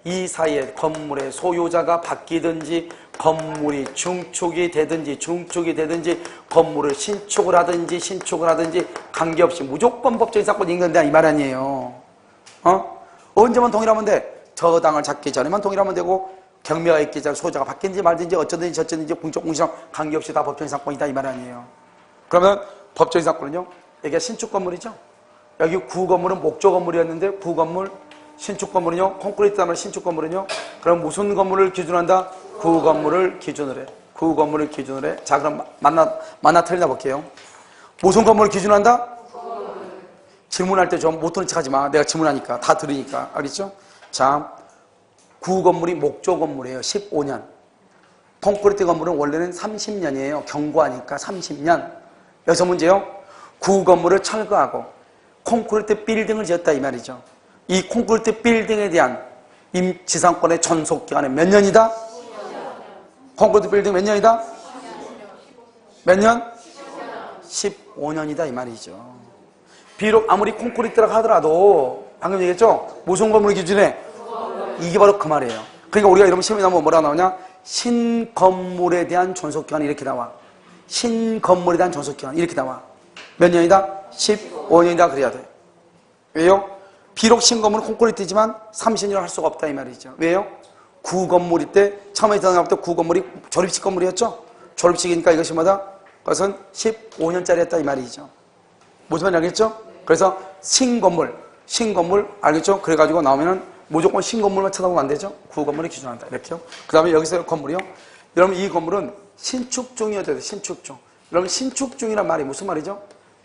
이 사이에 건물의 소유자가 바뀌든지 건물이 중축이 되든지 건물을 신축을 하든지 관계없이 무조건 법정지상권이 있는다 이 말 아니에요. 언제만 동일하면 돼? 저당을 잡기 전에만 동일하면 되고 경매가 있기 전에 소유자가 바뀌든지 말든지 어쩌든지 저쩌든지 공적공시랑 관계없이 다 법정지상권이다 이 말 아니에요. 그러면 법정지상권은요? 여기가 신축 건물이죠? 여기 구건물은 목조 건물이었는데 구건물 신축 건물은요? 콘크리트 다음에 신축 건물은요? 그럼 무슨 건물을 기준으로 한다? 구건물을 기준으로 해. 구건물을 기준으로 해. 자 그럼 만나 틀리나 볼게요. 무슨 건물을 기준으로 한다? 질문할 때 좀 못 들은 척 하지 마. 내가 질문하니까 다 들으니까 알겠죠? 자 구건물이 목조 건물이에요. 15년. 콘크리트 건물은 원래는 30년이에요. 경고하니까 30년. 여기서 문제요. 구건물을 철거하고 콘크리트 빌딩을 지었다 이 말이죠. 이 콘크리트 빌딩에 대한 임지상권의 존속기간은 몇 년이다? 콘크리트 빌딩 몇 년이다? 몇 년? 15년이다 이 말이죠. 비록 아무리 콘크리트라고 하더라도 방금 얘기했죠? 무슨 건물 기준에? 이게 바로 그 말이에요. 그러니까 우리가 이러면 시험에 나오면 뭐라고 나오냐? 신건물에 대한 존속기간이 이렇게 나와. 신건물에 대한 존속기간 이렇게 나와. 몇 년이다? 15년이다 그래야 돼. 왜요? 비록 신건물은 콘크리트지만 30년을 할 수가 없다 이 말이죠. 왜요? 구건물일 때 처음에 들어갈 때 구건물이 조립식 건물이었죠. 조립식이니까 이것이 뭐다? 그것은 15년짜리였다 이 말이죠. 무슨 말인지 알겠죠? 그래서 신건물 알겠죠? 그래가지고 나오면은 무조건 신건물만 쳐다보면 안 되죠. 구건물을 기준한다 이렇게요. 그 다음에 여기서 건물이요. 여러분 이 건물은 신축 중이어야 돼. 신축 중. 여러분 신축 중이란 말이 무슨 말이죠?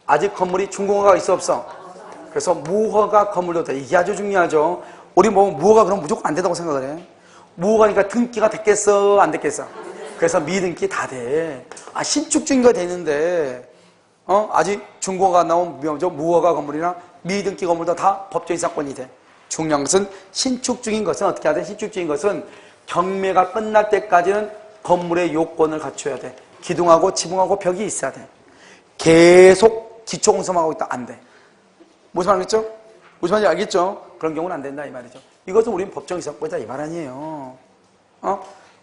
아직 건물이 준공허가 있어 없어? 그래서 무허가 건물도 돼. 이게 아주 중요하죠. 우리 뭐 무허가 그럼 무조건 안 된다고 생각을 해. 무허가니까 등기가 됐겠어 안 됐겠어? 그래서 미등기 다 돼. 신축 중이가 되는데 아직 준공허가 안 나온 무허가 건물이나 미등기 건물도 다 법정지상권이 돼. 중요한 것은 신축 중인 것은 어떻게 해야 돼? 신축 중인 것은 경매가 끝날 때까지는 건물의 요건을 갖춰야 돼. 기둥하고 지붕하고 벽이 있어야 돼. 계속 기초공사하고 있다 안 돼. 무슨 말이겠죠? 무슨 말인지 알겠죠? 그런 경우는 안 된다 이 말이죠. 이것은 우리는 법정지상권이다 이 말 아니에요.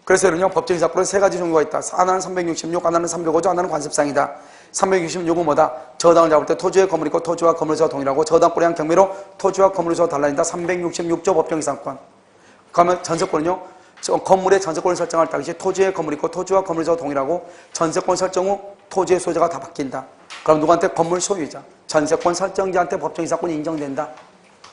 그래서 이런요 법정지상권은 세 가지 종류가 있다. 하나는 366, 하나는 305조, 하나는 관습상이다. 366은 뭐다? 저당을 잡을 때 토지의 건물이 있고 토지와 건물에서 동일하고 저당권에 의한 경매로 토지와 건물에서 달라진다. 366조 법정지상권. 그러면 전세권은요 건물의 전세권을 설정할 당시 토지에 건물이 있고 토지와 건물에서 동일하고 전세권 설정 후 토지의 소유자가 다 바뀐다. 그럼 누구한테? 건물 소유자. 전세권 설정자한테 법정이사권이 인정된다.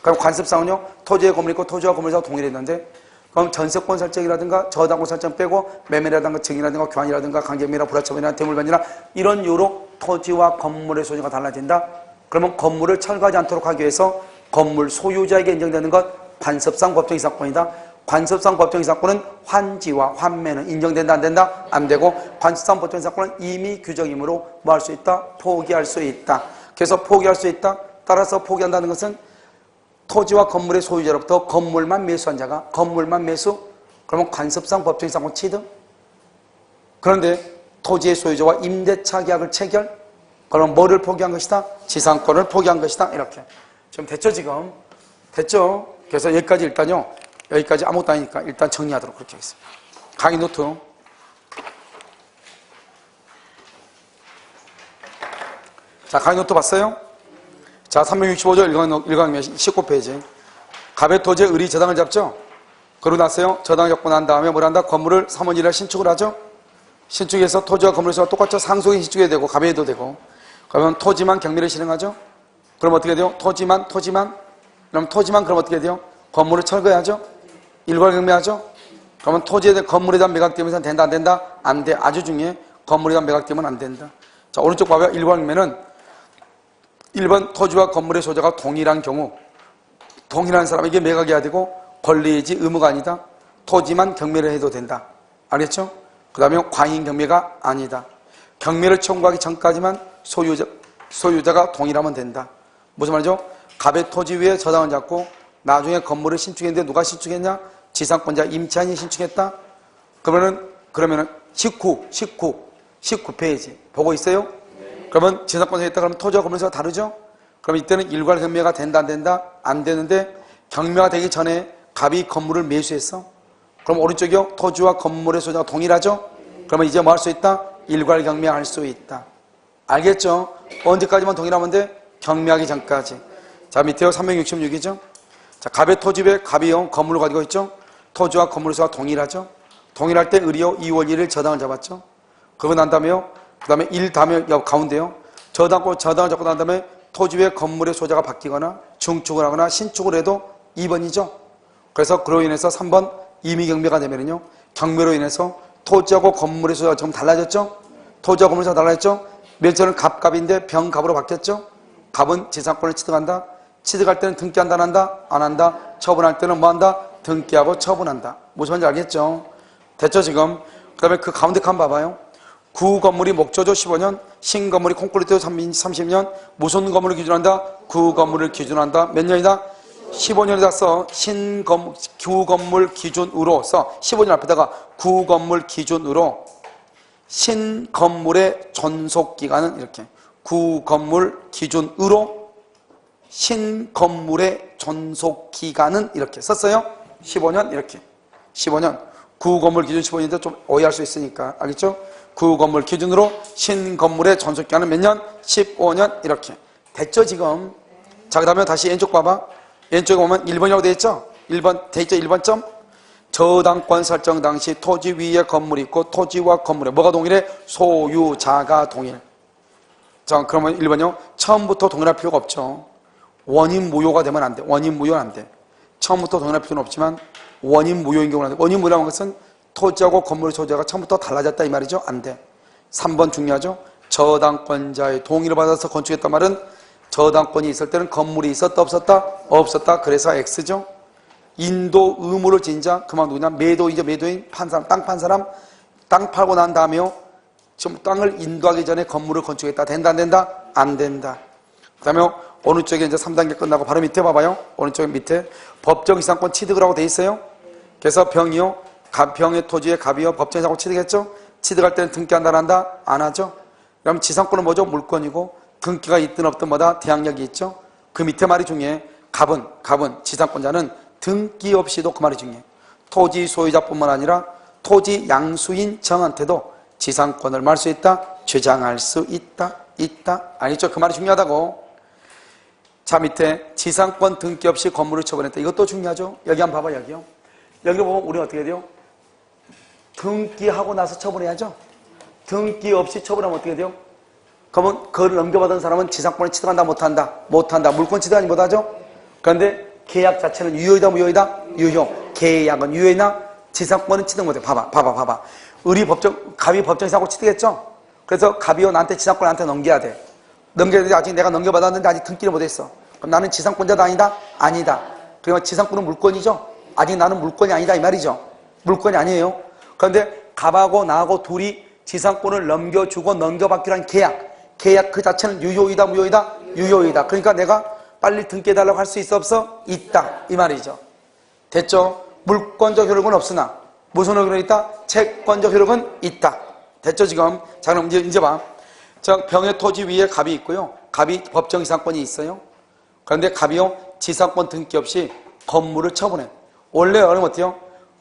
그럼 관습상은요, 토지에 건물이 있고 토지와 건물에서 동일했는데, 그럼 전세권 설정이라든가 저당권 설정 빼고 매매라든가 증이라든가 교환이라든가 강제매매나 불화처분이나 대물반이나 이런 이유로 토지와 건물의 소유가 달라진다. 그러면 건물을 철거하지 않도록 하기 위해서 건물 소유자에게 인정되는 것 관습상 법정이사권이다. 관습상 법정이사권은 환지와 환매는 인정된다 안 된다? 안 되고 관습상 법정이사권은 이미 규정이므로 뭐 할 수 있다? 포기할 수 있다. 그래서 포기할 수 있다. 따라서 포기한다는 것은 토지와 건물의 소유자로부터 건물만 매수한 자가 건물만 매수? 그러면 관습상 법정이사권 취득? 그런데 토지의 소유자와 임대차 계약을 체결? 그럼 뭐를 포기한 것이다? 지상권을 포기한 것이다. 이렇게. 지금 됐죠 지금? 됐죠? 그래서 여기까지 일단요. 여기까지 아무것도 아니니까 일단 정리하도록 그렇게 하겠습니다. 강의 노트. 자, 강의 노트 봤어요? 자, 365조 1강면 19페이지. 갑의 토지에 의리 저당을 잡죠? 그러고 나서요. 저당을 잡고 난 다음에 뭘 한다? 건물을 3원 1일 신축을 하죠? 신축해서 토지와 건물에서 똑같죠? 상속이 신축해도 되고 갑에도 되고. 그러면 토지만 경매를 실행하죠? 그럼 어떻게 돼요? 토지만? 그럼 토지만 그럼 어떻게 돼요? 건물을 철거해야죠? 일괄 경매하죠? 그러면 토지에 대한 건물에 대한 매각되면 된다 안 된다? 안 돼. 아주 중요해. 건물에 대한 매각되면 안 된다. 자, 오른쪽 봐봐요. 일괄 경매는 1번 토지와 건물의 소유자가 동일한 경우 동일한 사람에게 매각해야 되고 권리이지 의무가 아니다. 토지만 경매를 해도 된다. 알겠죠? 그 다음에 과잉 경매가 아니다. 경매를 청구하기 전까지만 소유자가 동일하면 된다. 무슨 말이죠? 갑의 토지 위에 저당을 잡고 나중에 건물을 신축했는데 누가 신축했냐? 지상권자 임차인이 신축했다? 그러면은 19페이지 보고 있어요? 그러면 지상권자 했다 그러면 토지와 건물에서 다르죠? 그럼 이때는 일괄 경매가 된다 안 된다? 안 되는데 경매가 되기 전에 갑이 건물을 매수했어? 그럼 오른쪽이요? 토지와 건물의 소유자가 동일하죠? 그러면 이제 뭐 할 수 있다? 일괄 경매할 수 있다. 알겠죠? 언제까지만 동일하면 돼? 경매하기 전까지. 자, 밑에요. 366이죠? 자, 갑의 토지 위에 갑이요. 건물을 가지고 있죠? 토지와 건물의 소유가 동일하죠? 동일할 때 의리요. 2월 1일 저당을 잡았죠? 그거 난 다음에요. 그 다음에 1 다음에 가운데요. 저당을 잡고 난 다음에 토지 위에 건물의 소유자가 바뀌거나 중축을 하거나 신축을 해도 2번이죠? 그래서 그로 인해서 3번 임의경매가 되면은요. 경매로 인해서 토지하고 건물의 소유가 좀 달라졌죠? 토지와 건물의 소유가 달라졌죠? 맨 처음에는 갑인데 병갑으로 바뀌었죠? 갑은 지상권을 취득한다. 취득할 때는 등기한다 안 한다? 안 한다. 처분할 때는 뭐 한다? 등기하고 처분한다. 무슨 말인지 알겠죠? 됐죠 지금? 그 다음에 그 가운데 칸 봐봐요. 구건물이 목조조 15년, 신건물이 콘크리트 30년, 무슨 건물을 기준한다? 구건물을 기준한다. 몇 년이다? 15년이다 써. 구건물 기준으로 써. 15년 앞에다가 구건물 기준으로 신건물의 존속기간은 이렇게 구건물 기준으로 신건물의 존속기간은 이렇게 썼어요. 15년 이렇게 15년 구건물 기준 15년인데 좀 오해할 수 있으니까 알겠죠? 구건물 기준으로 신건물의 존속기간은 몇 년? 15년 이렇게 됐죠 지금? 자, 그 다음에 다시 왼쪽 봐봐. 왼쪽에 보면 1번이라고 되어 있죠? 1번 되어 있죠? 1번 점? 저당권 설정 당시 토지 위에 건물이 있고 토지와 건물에 뭐가 동일해? 소유자가 동일. 자, 그러면 1번요. 처음부터 동일할 필요가 없죠. 원인 무효가 되면 안 돼. 원인 무효는 안 돼. 처음부터 동일할 필요는 없지만 원인 무효인 경우는 안 돼. 원인 무효라는 것은 토지하고 건물의 소유자가 처음부터 달라졌다 이 말이죠. 안 돼. 3번 중요하죠. 저당권자의 동의를 받아서 건축했단 말은 저당권이 있을 때는 건물이 있었다 없었다? 없었다. 그래서 X죠. 인도 의무를 지닌 자, 그만 누구냐? 매도이죠. 매도인, 판 사람, 땅 판 사람. 땅 팔고 난 다음에요. 지금 땅을 인도하기 전에 건물을 건축했다. 된다, 안 된다? 안 된다. 그 다음에 어느 쪽에 이제 3단계 끝나고 바로 밑에 봐봐요. 어느 쪽에 밑에 법정이상권 취득을 하고 돼 있어요. 그래서 병이요. 병의 토지에 갑이요. 법정이상권 취득했죠? 취득할 때는 등기한다, 안 한다? 안 하죠? 그럼 지상권은 뭐죠? 물권이고 등기가 있든 없든 뭐다? 대항력이 있죠? 그 밑에 말이 중요해. 갑은 지상권자는 등기 없이도 그 말이 중요해. 토지 소유자뿐만 아니라 토지 양수인 정한테도 지상권을 말 수 있다, 주장할 수 있다. 아니죠? 그 말이 중요하다고. 자, 밑에 지상권 등기 없이 건물을 처분했다. 이것도 중요하죠? 여기 한번 봐봐, 여기요. 여기 보면 우리는 어떻게 돼요? 등기하고 나서 처분해야죠. 등기 없이 처분하면 어떻게 돼요? 그러면 그걸 넘겨받은 사람은 지상권을 취득한다 못한다? 못한다. 물권 취득하지 못하죠? 그런데 계약 자체는 유효이다 무효이다? 유효. 계약은 유효이나 지상권은 취득 못해. 봐봐. 갑이 법정이상권 취득했죠? 그래서 갑이요 나한테 지상권을 나한테 넘겨야 돼. 넘겨야 되는데 아직 내가 넘겨받았는데 아직 등기를 못했어. 그럼 나는 지상권자다 아니다? 아니다. 그러면 지상권은 물권이죠? 아직 나는 물권이 아니다 이 말이죠. 물권이 아니에요. 그런데 갑하고 나하고 둘이 지상권을 넘겨주고 넘겨받기로 한 계약 그 자체는 유효이다 무효이다? 유효이다. 그러니까 내가 빨리 등기해달라고 할 수 있어 없어? 있다 이 말이죠. 됐죠? 물권적 효력은 없으나 무슨 효력은 있다? 채권적 효력은 있다. 됐죠 지금? 자 그럼 이제 봐. 자 병의 토지 위에 갑이 있고요. 갑이 법정 지상권이 있어요. 그런데 갑이요 지상권 등기 없이 건물을 처분해. 원래 어느 어때요?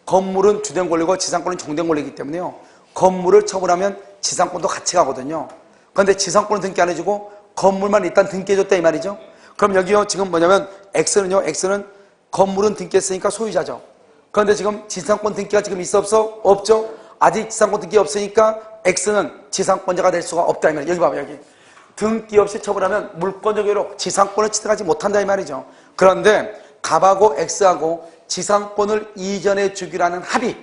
건물은 주된 권리고 지상권은 종된 권리이기 때문에요. 건물을 처분하면 지상권도 같이 가거든요. 그런데 지상권은 등기 안 해주고 건물만 일단 등기해줬다 이 말이죠. 그럼 여기요 지금 뭐냐면 X는 건물은 등기했으니까 소유자죠. 그런데 지금 지상권 등기가 지금 있어 없어? 없죠. 아직 지상권 등기 없으니까 X는 지상권자가 될 수가 없다 이 말이에요. 여기 봐봐 여기. 등기 없이 처분하면 물권적 효력 지상권을 취득하지 못한다 이 말이죠. 그런데 갑하고 X하고 지상권을 이전해 주기로 하는 합의,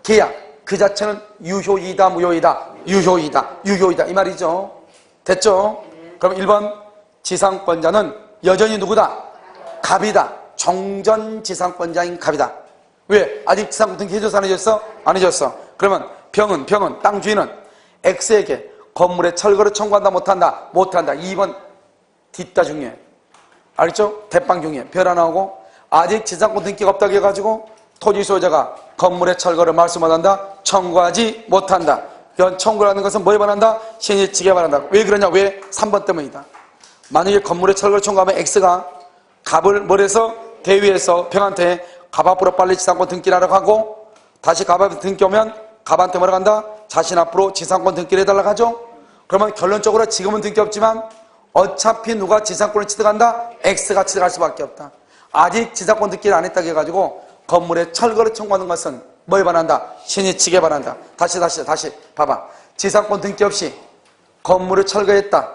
계약 그 자체는 유효이다 무효이다? 유효이다 이 말이죠. 됐죠? 그럼 1번 지상권자는 여전히 누구다? 갑이다. 종전 지상권자인 갑이다. 왜? 아직 지상권 등기 해줬어 안 해줬어? 안 해줬어. 그러면 병은 땅 주인은 X에게 건물의 철거를 청구한다 못한다? 못한다. 2번 뒷다 중요해. 알겠죠? 대빵 중요해. 별 하나 오고 아직 지상권 등기가 없다고 해가지고 토지 소유자가 건물의 철거를 말씀 못한다? 청구하지 못한다. 이런 청구를 하는 것은 뭐에 반한다? 신의칙에 반한다. 왜 그러냐? 왜? 3번 때문이다. 만약에 건물의 철거를 청구하면 X가 갑을 뭘해서 대위에서 병한테 갑 앞으로 빨리 지상권 등기를 하라고 하고 다시 갑 앞에 등기 오면 갑한테 뭐라고 한다? 자신 앞으로 지상권 등기를 해달라고 하죠? 그러면 결론적으로 지금은 등기 없지만 어차피 누가 지상권을 취득한다? X가 취득할 수밖에 없다. 아직 지상권 등기를 안 했다고 해가지고 건물의 철거를 청구하는 것은 뭐에 반한다? 신의칙에 반한다. 다시 봐봐. 지상권 등기 없이 건물을 철거했다.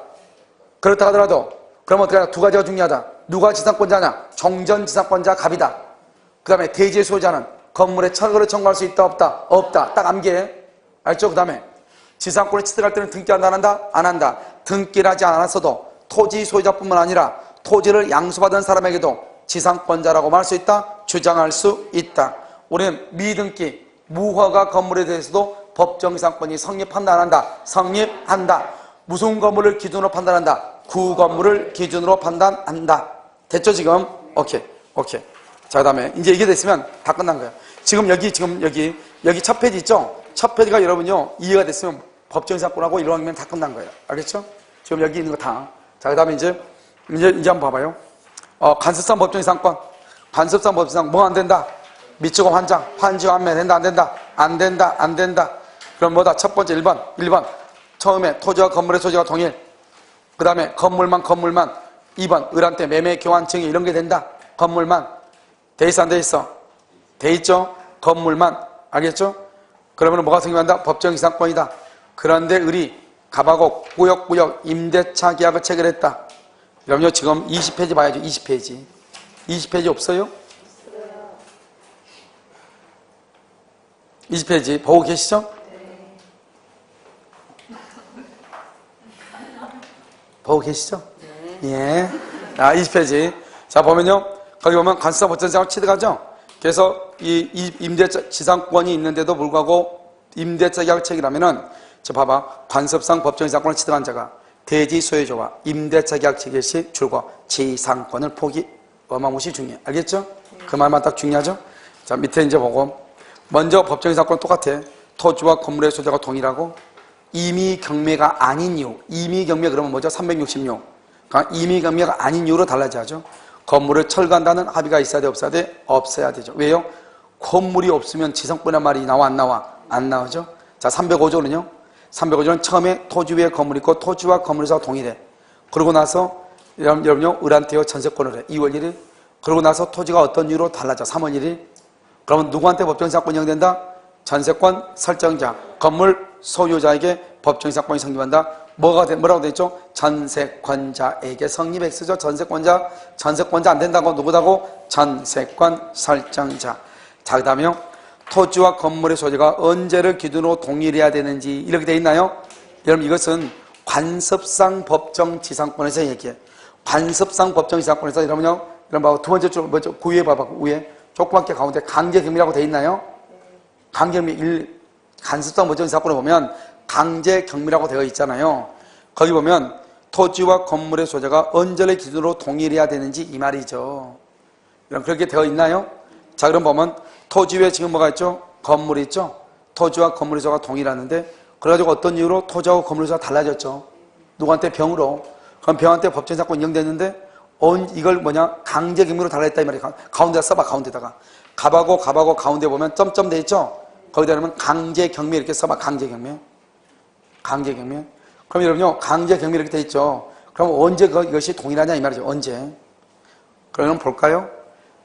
그렇다 하더라도 그럼 어떻게 하냐? 두 가지가 중요하다. 누가 지상권자냐? 종전 지상권자 갑이다. 그 다음에 대지의 소유자는 건물의 철거를 청구할 수 있다 없다? 없다. 딱 암기해. 알죠? 그 다음에 지상권을 취득할 때는 등기한다 안 한다? 안 한다. 등기를 하지 않았어도 토지 소유자뿐만 아니라 토지를 양수받은 사람에게도 지상권자라고 말할 수 있다? 주장할 수 있다. 우리는 미등기, 무허가 건물에 대해서도 법정지상권이 성립한다 안 한다? 성립한다. 무슨 건물을 기준으로 판단한다? 구건물을 기준으로 판단한다. 됐죠 지금? 오케이. 자 그다음에 이제 이게 됐으면 다 끝난 거예요. 지금 여기 첫 페이지 있죠? 첫 페이지가 여러분요 이해가 됐으면 법정지상권하고 이러면 다 끝난 거예요. 알겠죠? 지금 여기 있는 거 다. 자 그다음에 이제 한번 봐봐요. 간섭상 법정지상권. 간섭상 법정지상권 뭐 안 된다? 미치고 환지 환매 된다 안 된다? 안 된다. 그럼 뭐다? 첫 번째 1번 처음에 토지와 건물의 소지가 동일. 그 다음에 건물만 2번 을한테 매매 교환 증여 이런 게 된다. 건물만 돼 있어 안 돼 있어? 돼 있죠? 건물만. 알겠죠? 그러면 뭐가 생긴다? 법정지상권이다. 그런데 을이 갑하고 꾸역꾸역 임대차 계약을 체결했다. 그럼요 지금 20페이지 봐야죠. 20페이지 없어요? 20페이지 보고 계시죠? 보고 계시죠? 예. 20페이지. 자, 보면요. 거기 보면 간섭상 법정지상권 취득하죠? 그래서 이 임대차 지상권이 있는데도 불구하고 임대차 계약을 체결하면은, 저 봐봐. 간섭상 법정지상권을 취득한 자가 대지 소유자와 임대차 계약 체결 시 줄과 지상권을 포기 어마무시 중요해. 알겠죠? 그 말만 딱 중요하죠? 자, 밑에 이제 보고. 먼저 법정지상권 똑같아. 토지와 건물의 소유자가 동일하고 임의 경매가 아닌 이유. 임의 경매 그러면 뭐죠? 366. 그러니까 임의 경매가 아닌 이유로 달라져야죠. 건물을 철거한다는 합의가 있어야 돼 없어야 돼? 없어야 되죠. 왜요? 건물이 없으면 지상권의 말이 나와 안 나와? 안 나오죠. 자 305조는요. 305조는 처음에 토지 위에 건물이 있고 토지와 건물에서 동일해. 그러고 나서 여러분요 을한테요 전세권을 해. 2월 1일. 그러고 나서 토지가 어떤 이유로 달라져? 3월 1일. 그러면 누구한테 법정지상권이 인정된다? 전세권 설정자, 건물 소유자에게 법정이상권이 성립한다. 뭐라고 돼 있죠? 전세권자에게 성립했죠. 전세권자 안 된다고 누구다고? 전세권 설정자. 자, 그 다음에요. 토지와 건물의 소유가 언제를 기준으로 동일해야 되는지 이렇게 돼 있나요? 여러분 이것은 관습상 법정지상권에서 얘기해. 관습상 법정지상권에서 여러분요. 여러분 봐봐. 두 번째 줄 뭐죠? 그 위에 봐봐. 그 위에 조그맣게 가운데 강제경미라고 돼 있나요? 강제경미 관습상 법정지상권에 보면 강제경미라고 되어 있잖아요. 거기 보면 토지와 건물의 소유가 언제를 기준으로 동일해야 되는지 이 말이죠. 여러분 그렇게 되어 있나요? 자, 그럼 보면 토지 위에 지금 뭐가 있죠? 건물이 있죠? 토지와 건물의 소유가 동일하는데 그래가지고 어떤 이유로 토지하고 건물의 소유가 달라졌죠? 누구한테? 병으로. 그럼 병한테 법정지상권 인정됐는데 이걸 뭐냐? 강제경미로 달라졌다 이 말이에요. 가운데다 써봐. 가운데다가. 갑하고 가운데 보면 점점 돼 있죠? 거기다 그러면 강제경미 이렇게 써봐. 강제경미. 그럼 여러분요. 강제경미 이렇게 돼 있죠? 그럼 언제 이것이 동일하냐 이 말이죠. 언제? 그러면 볼까요?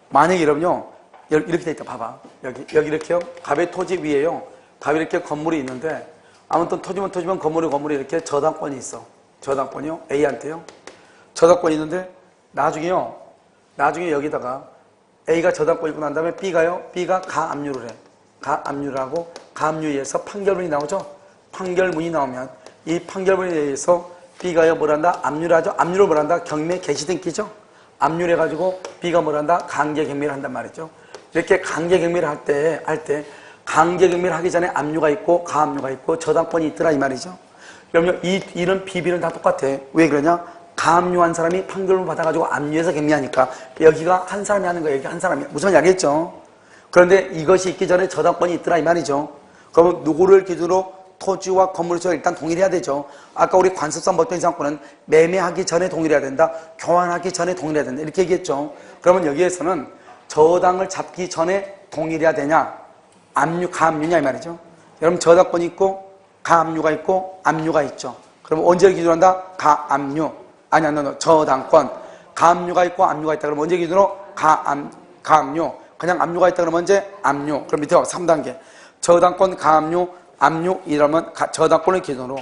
만약에 여러분요. 이렇게 돼 있다. 봐봐. 여기 이렇게요. 갑의 토지 위에요. 갑에 이렇게 건물이 있는데 아무튼 토지면 건물이 이렇게 저당권이 있어. 저당권이요. A한테요. 저당권이 있는데 나중에 여기다가 A가 저당권 있고 난 다음에 B가 가압류를 해. 가압류라고 가압류에 의해서 판결문이 나오죠. 판결문이 나오면 이 판결문에 의해서 B가요 뭐란다? 압류를 하죠. 압류를 뭐란다? 경매 개시등기죠. 압류를 해가지고 B가 뭐란다? 강제경미를 한단 말이죠. 이렇게 강제경미를 할 때 강제경미를 하기 전에 압류가 있고 가압류가 있고 저당권이 있더라 이 말이죠. 그러면 이런 비비는 다 똑같아. 왜 그러냐? 가압류한 사람이 판결을 받아가지고 압류해서 경미하니까 여기가 한 사람이 하는 거예요. 여기 한 사람이. 무슨 말인지 알겠죠? 그런데 이것이 있기 전에 저당권이 있더라 이 말이죠. 그러면 누구를 기준으로 토지와 건물의 소유가 일단 동일해야 되죠. 아까 우리 관습상 법정지상권은 매매하기 전에 동일해야 된다. 교환하기 전에 동일해야 된다. 이렇게 얘기했죠. 그러면 여기에서는 저당을 잡기 전에 동일해야 되냐? 압류, 가압류냐 이 말이죠. 여러분 저당권이 있고 가압류가 있고 압류가 있죠. 그럼 언제를 기준으로 한다? 가압류. 저당권. 가압류가 있고 압류가 있다. 그럼 언제 기준으로? 가압류. 그냥 압류가 있다 그러면 언제? 압류. 그럼 밑에 3단계. 저당권, 가압류, 압류 이러면 저당권을 기준으로,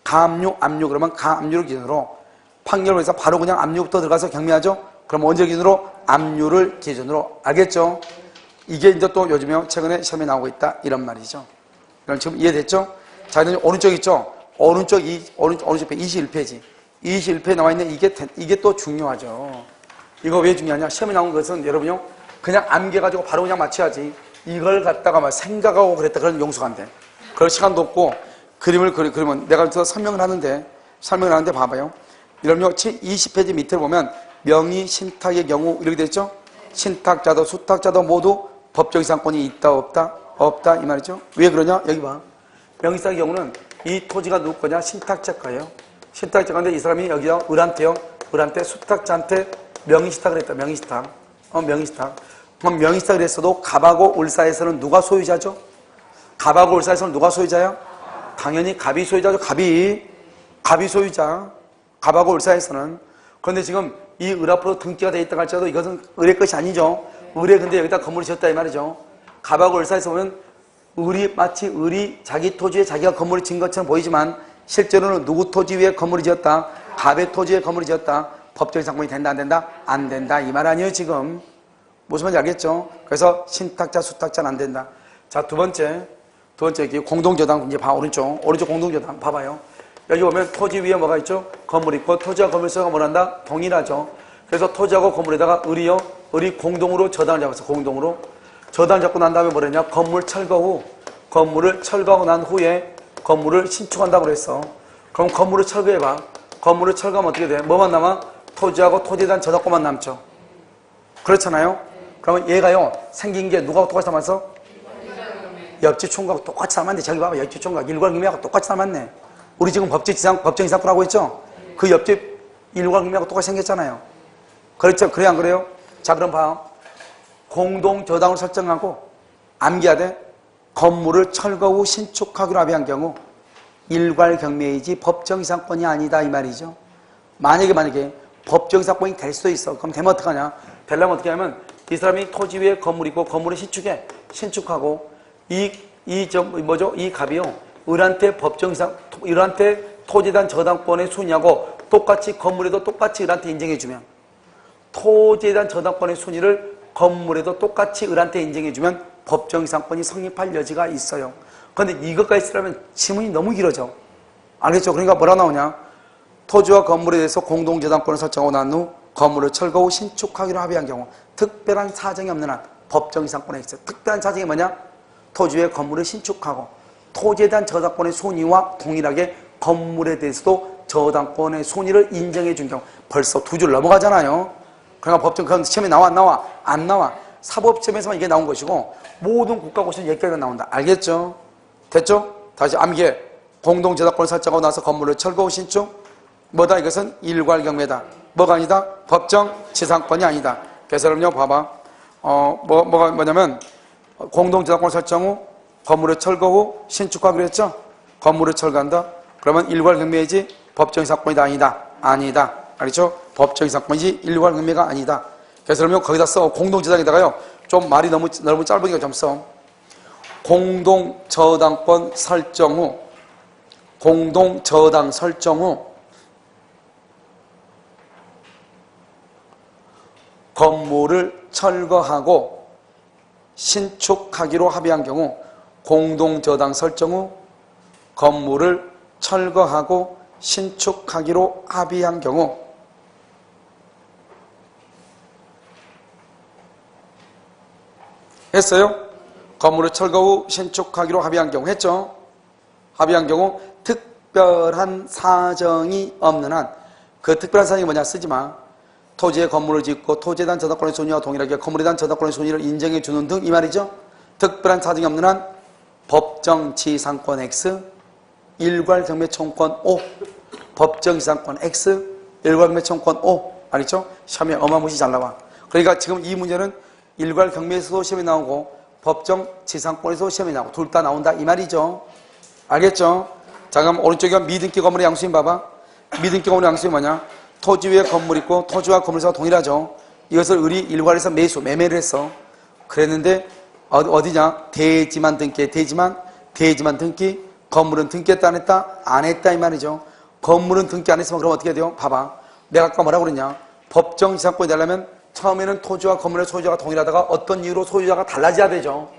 가압류, 압류 그러면 가압류를 기준으로, 판결을 해서 바로 그냥 압류부터 들어가서 경미하죠? 그럼 언제 기준으로? 압류를 기준으로. 알겠죠? 이게 이제 또 요즘에 최근에 시험에 나오고 있다 이런 말이죠. 그럼 지금 이해됐죠? 자, 이제 오른쪽 있죠? 오른쪽 21페이지. 21페이지에 나와 있는 이게 또 중요하죠. 이거 왜 중요하냐? 시험에 나온 것은 여러분요, 그냥 암기해가지고 바로 그냥 맞춰야지. 이걸 갖다가 막 생각하고 그랬다 그런 용서가 안 돼. 그럴 시간도 없고 그림을 그리면 내가 설명을 하는데 봐봐요. 여러분요 20페이지 밑에 보면 명의 신탁의 경우 이렇게 됐죠? 신탁자도 수탁자도 모두 법정이상권이 있다 없다 이 말이죠. 왜 그러냐? 여기 봐. 명의신탁의 경우는 이 토지가 누구 거냐? 신탁자 거예요. 신탁자인데 이 사람이 여기다 을한테 수탁자한테 명의신탁을 했다. 명의신탁. 그럼 명의신탁을 했어도 갑하고 을 사이에서는 누가 소유자죠? 갑하고 을 사이에서는 누가 소유자야? 당연히 갑이 소유자죠. 갑이 소유자. 갑하고 을 사이에서는. 그런데 지금 이 을 앞으로 등기가 돼 있다 할지라도 이것은 을의 것이 아니죠. 을에 근데 여기다 건물을 지었다 이 말이죠. 갑하고 을 사이에서 보면 마치 을이 자기 토지에 자기가 건물을 지은 것처럼 보이지만 실제로는 누구 토지 위에 건물을 지었다? 갑의 토지에 건물을 지었다. 법정이상권이 된다 안 된다? 안 된다 이 말 아니에요 지금. 무슨 말인지 알겠죠? 그래서 신탁자 수탁자는 안 된다. 자, 두 번째 여기 공동저당 이제 오른쪽 공동저당 봐봐요. 여기 보면 토지 위에 뭐가 있죠? 건물이 있고 토지와 건물 소유가 뭐란다? 동일하죠. 그래서 토지하고 건물에다가 을이 공동으로 저당을 잡았어. 공동으로 저당을 잡고 난 다음에 뭐랬냐? 건물을 철거하고 난 후에 건물을 신축한다고 그랬어. 그럼 건물을 철거해봐. 건물을 철거하면 어떻게 돼? 뭐만 남아? 토지하고 토지에 대한 저당권만 남죠. 그렇잖아요? 그러면 얘가요 생긴 게 누가 똑같이 닮았어? 옆집 총각하고 똑같이 닮았네. 저기 봐봐. 옆집 총각 일괄금이하고 똑같이 닮았네. 우리 지금 법정이상권 하고 있죠? 그 옆집 일괄금이하고 똑같이 생겼잖아요. 그렇죠? 그래 안 그래요? 자, 그럼 봐. 공동저당을 설정하고 암기해야 돼. 건물을 철거 후 신축하기로 합의한 경우 일괄경매이지 법정이상권이 아니다 이 말이죠. 만약에 법정이상권이 될 수도 있어. 그럼 되면 어떡하냐? 되려면 어떻게 하면 이 사람이 토지 위에 건물이 있고 건물을 신축하고 이 뭐죠? 이 갑이요. 을한테 법정이상, 을한테 토지에 대한 저당권의 순위하고 똑같이 건물에도 똑같이 을한테 인정해주면, 토지에 대한 저당권의 순위를 건물에도 똑같이 을한테 인정해주면 법정이상권이 성립할 여지가 있어요. 그런데 이것까지 쓰려면 지문이 너무 길어져. 알겠죠? 그러니까 뭐라 나오냐? 토지와 건물에 대해서 공동저당권을 설정하고 난 후 건물을 철거 후 신축하기로 합의한 경우 특별한 사정이 없는 한 법정이상권에 있어요. 특별한 사정이 뭐냐? 토지 위에 건물을 신축하고 토지에 대한 저당권의 손의와 동일하게 건물에 대해서도 저당권의 손의를 인정해 준 경우. 벌써 두 줄 넘어가잖아요. 그러니까 법정 시험에 나와 안 나와? 안 나와. 사법시험에서만 이게 나온 것이고 모든 국가고시는 여기까지 나온다. 알겠죠? 됐죠? 다시 암기해. 공동저당권을 설정하고 나서 건물을 철거 후 신축. 뭐다? 이것은 일괄경매다. 뭐가 아니다? 법정지상권이 아니다. 그래서 여러분요 봐봐. 뭐가 뭐냐면 공동저당권 설정 후 건물을 철거 후 신축하기로 했죠? 건물을 철거한다. 그러면 일괄경매이지 법정이상권이다 아니다. 아니다. 알겠죠? 법정이상권이지 일괄경매가 아니다. 그래서 그러면 거기다 써. 공동저당에다가요. 좀 말이 너무 짧으니까 좀 써. 공동저당권 설정 후 공동저당 설정 후 건물을 철거하고 신축하기로 합의한 경우 공동저당 설정 후 건물을 철거하고 신축하기로 합의한 경우 했어요? 건물을 철거 후 신축하기로 합의한 경우 했죠? 합의한 경우 특별한 사정이 없는 한 그 특별한 사정이 뭐냐 쓰지 마. 토지에 건물을 짓고 토지에 대한 저당권의 손의와 동일하게 건물에 대한 저당권의 손의를 인정해 주는 등 이 말이죠. 특별한 사정이 없는 한 법정지상권 X, 일괄경매청권 O, 법정지상권 X, 일괄경매청권 O. 알겠죠? 시험에 어마무시 잘 나와. 그러니까 지금 이 문제는 일괄경매에서도 시험에 나오고 법정지상권에서도 시험에 나오고 둘 다 나온다 이 말이죠. 알겠죠? 자 그럼 오른쪽에 미등기 건물의 양수인 봐봐. 미등기 건물의 양수인 뭐냐? 토지 위에 건물 있고 토지와 건물사가 동일하죠. 이것을 을이 일괄해서 매매를 했어. 그랬는데 어디냐? 대지만 등기에 대지만 등기. 건물은 등기했다 안 했다? 안 했다 이 말이죠. 건물은 등기 안 했으면 그럼 어떻게 돼요? 봐봐. 내가 아까 뭐라고 그랬냐? 법정지상권이 되려면 처음에는 토지와 건물의 소유자가 동일하다가 어떤 이유로 소유자가 달라져야 되죠.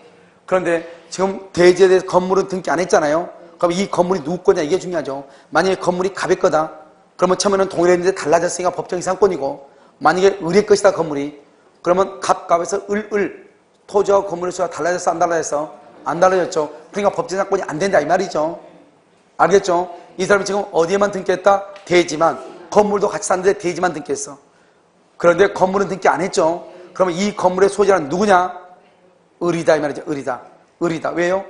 그런데 지금 대지에 대해서 건물은 등기 안 했잖아요. 그럼 이 건물이 누구 거냐 이게 중요하죠. 만약에 건물이 갑의 거다. 그러면 처음에는 동일했는데 달라졌으니까 법정이상권이고 만약에 을의 것이다 건물이. 그러면 갑에서 을 토지와 건물의 수가 달라졌어 안 달라졌어? 안 달라졌죠. 그러니까 법정이상권이 안 된다 이 말이죠. 알겠죠? 이 사람이 지금 어디에만 등기했다? 대지만. 건물도 같이 샀는데 대지만 등기했어. 그런데 건물은 등기 안 했죠. 그러면 이 건물의 소유자는 누구냐? 을이다 이 말이죠. 을이다. 왜요?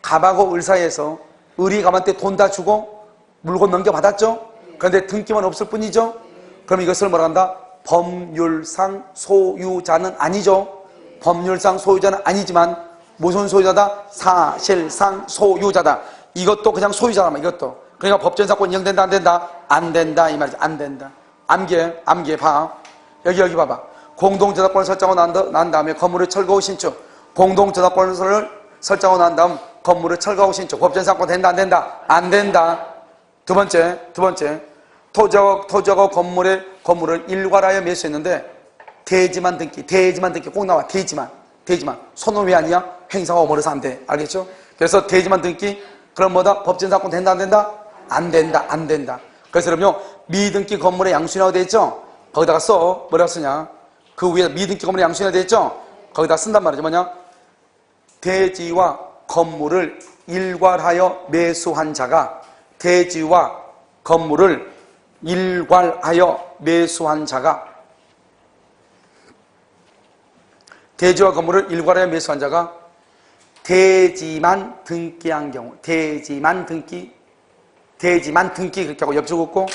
갑하고 을 사이에서 을이 갑한테 돈 다 주고 물건 넘겨받았죠. 그런데 등기만 없을 뿐이죠. 그럼 이것을 뭐라 한다? 법률상 소유자는 아니죠. 법률상 소유자는 아니지만 무슨 소유자다? 사실상 소유자다. 이것도 그냥 소유자라면 이것도. 그러니까 법정이상권 인정된다 안 된다? 안 된다 이 말이죠. 안 된다. 암기해 봐. 여기 봐봐. 공동저당권을 설정하고 난 다음에 건물을 철거 후 신축. 공동저당권을 설정하고 난 다음 건물을 철거 후 신축. 법정이상권 된다 안 된다? 안 된다. 두 번째 토지하고 건물을 일괄하여 매수했는데 대지만 등기 꼭 나와. 대지만 손은 왜 아니야? 행사가 어머러서 안 돼. 알겠죠? 그래서 대지만 등기 그럼 뭐다? 법정이상권 된다 안 된다? 안 된다. 그래서 그러면 미등기 건물의 양수인하고 되어 있죠? 거기다가 써. 뭐라고 쓰냐? 그 위에 미등기 건물의 양수인하고 되어 있죠? 거기다 쓴단 말이죠. 뭐냐? 대지와 건물을 일괄하여 매수한 자가 대지와 건물을 일괄하여 매수한 자가 대지와 건물을 일괄하여 매수한 자가 대지만 등기한 경우 대지만 등기 그렇게 하고 옆줄 긋고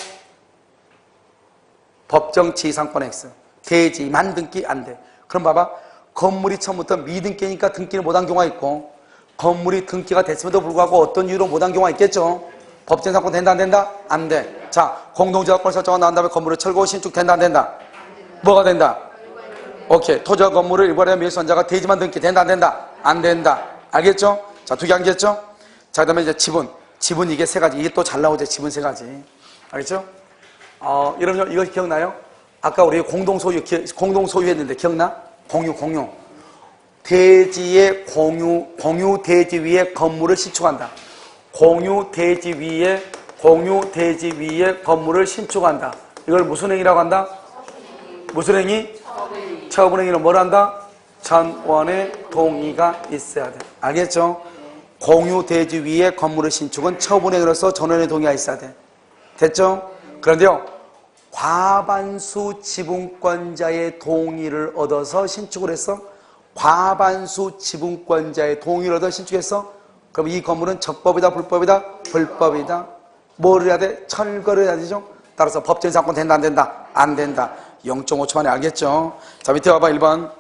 법정지상권 X 대지만 등기 안 돼. 그럼 봐봐. 건물이 처음부터 미등기니까 등기를 못한 경우가 있고 건물이 등기가 됐음에도 불구하고 어떤 이유로 못한 경우가 있겠죠. 법정이상권 된다 안 된다? 안 돼. 자, 공동저당권 설정하고 난 다음에 건물을 철거 후 신축 된다 안 된다? 뭐가 된다? 오케이. 토지와 건물을 일괄하여 매수한 자가 대지만 등기 된다 안 된다? 안 된다. 알겠죠? 자, 두 개 안겠죠? 자, 그 다음에 이제 지분. 지분 이게 세 가지. 이게 또 잘 나오죠. 지분 세 가지. 알겠죠? 여러분, 이거 기억나요? 아까 우리 공동소유 했는데 기억나? 공유. 대지의 공유 대지 위에 건물을 신축한다. 공유 대지 위에 건물을 신축한다. 이걸 무슨 행위라고 한다? 무슨 행위? 처분행위는 뭘 한다? 전원의 동의가 있어야 돼. 알겠죠? 공유 대지 위에 건물을 신축은 처분행위로서 전원의 동의가 있어야 돼. 됐죠? 그런데요, 과반수 지분권자의 동의를 얻어서 신축을 했어? 과반수 지분권자의 동의를 얻어 신축했어? 그럼 이 건물은 적법이다, 불법이다? 불법이다. 뭐를 해야 돼? 철거를 해야 되죠? 따라서 법정 상권 된다, 안 된다? 안 된다. 0.5초 만에 알겠죠? 자, 밑에 봐봐. 1번.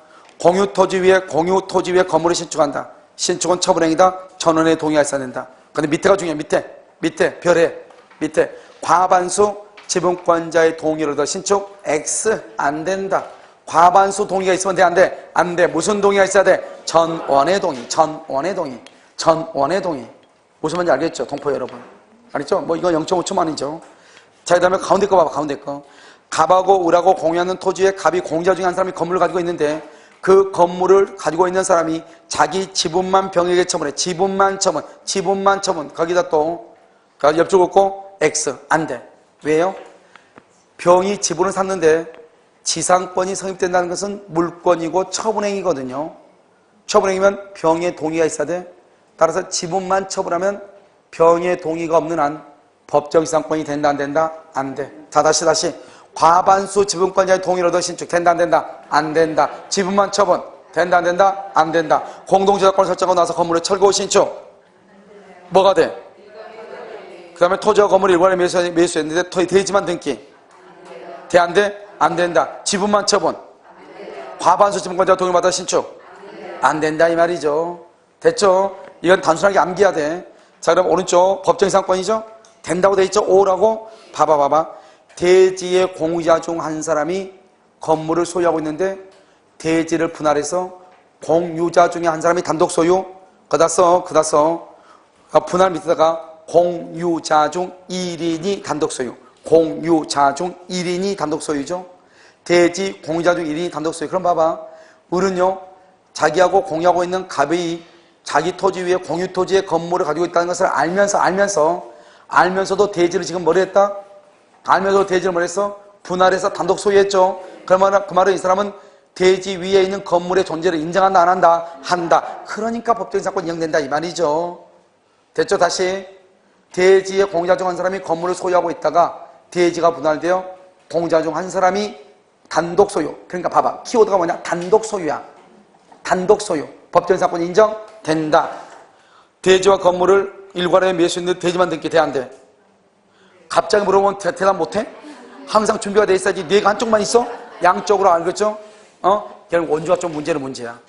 공유 토지 위에 건물을 신축한다. 신축은 처분행위다. 전원의 동의가 있어야 된다. 근데 밑에가 중요해. 밑에 별에 밑에 과반수 지분권자의 동의를 얻어 신축 X 안 된다. 과반수 동의가 있으면 돼, 안 돼? 안 돼. 무슨 동의가 있어야 돼? 전원의 동의. 무슨 말인지 알겠죠? 동포 여러분. 알겠죠? 뭐 이거 0.5초만이죠. 자, 그 다음에 가운데 거 봐봐. 가운데 거. 갑하고 을하고 공유하는 토지에 갑이 공자 중에 한 사람이 건물을 가지고 있는데 그 건물을 가지고 있는 사람이 자기 지분만 병에게 처분해. 지분만 처분. 거기다 또 옆줄 긋고 X 안 돼. 왜요? 병이 지분을 샀는데 지상권이 성립된다는 것은 물권이고 처분행위거든요. 처분행위면 병의 동의가 있어야 돼. 따라서 지분만 처분하면 병의 동의가 없는 한 법적 이상권이 된다, 안 된다? 안 돼. 자, 다시. 과반수 지분권자의 동의를 얻어 신축 된다, 안 된다? 안 된다. 지분만 처분 된다, 안 된다? 안 된다. 공동저작권 설정하고 나서 건물의 철거 신축 뭐가 돼? 그 다음에 토지와 건물이 일괄에 매수했는데 대지만 등기 돼, 안 돼? 안 된다. 지분만 처분 과반수 지분권자 동의 받아 신축 안 된다 이 말이죠. 됐죠? 이건 단순하게 암기해야 돼. 자, 그럼 오른쪽 법정 이상권이죠? 된다고 돼 있죠? O라고 봐봐. 대지의 공유자 중 한 사람이 건물을 소유하고 있는데 대지를 분할해서 공유자 중에 한 사람이 단독 소유 그다 써 분할 밑에다가 공유자 중 1인이 단독 소유. 공유자 중 1인이 단독 소유죠. 대지 공유자 중 1인이 단독 소유. 그럼 봐봐. 을은요, 자기하고 공유하고 있는 갑이 자기 토지 위에 공유 토지에 건물을 가지고 있다는 것을 알면서도 대지를 지금 뭘 했다? 알면서도 대지를 뭘 했어? 분할해서 단독 소유했죠. 그 말은 이 사람은 대지 위에 있는 건물의 존재를 인정한다, 안 한다? 한다. 그러니까 법적인 사건이 인정된다 이 말이죠. 됐죠? 다시. 대지의 공유자 중 한 사람이 건물을 소유하고 있다가 대지가 분할되어 공유자 중 한 사람이 단독 소유. 그러니까 봐봐. 키워드가 뭐냐? 단독 소유야. 단독 소유. 법적인 사건이 인정된다. 대지와 건물을 일괄에 매수했는데 대지만 등기 돼, 안 돼? 갑자기 물어보면 대답 못해? 항상 준비가 돼 있어야지. 뇌가 한쪽만 있어? 양쪽으로 알겠죠? 결국 원주가 좀 문제야.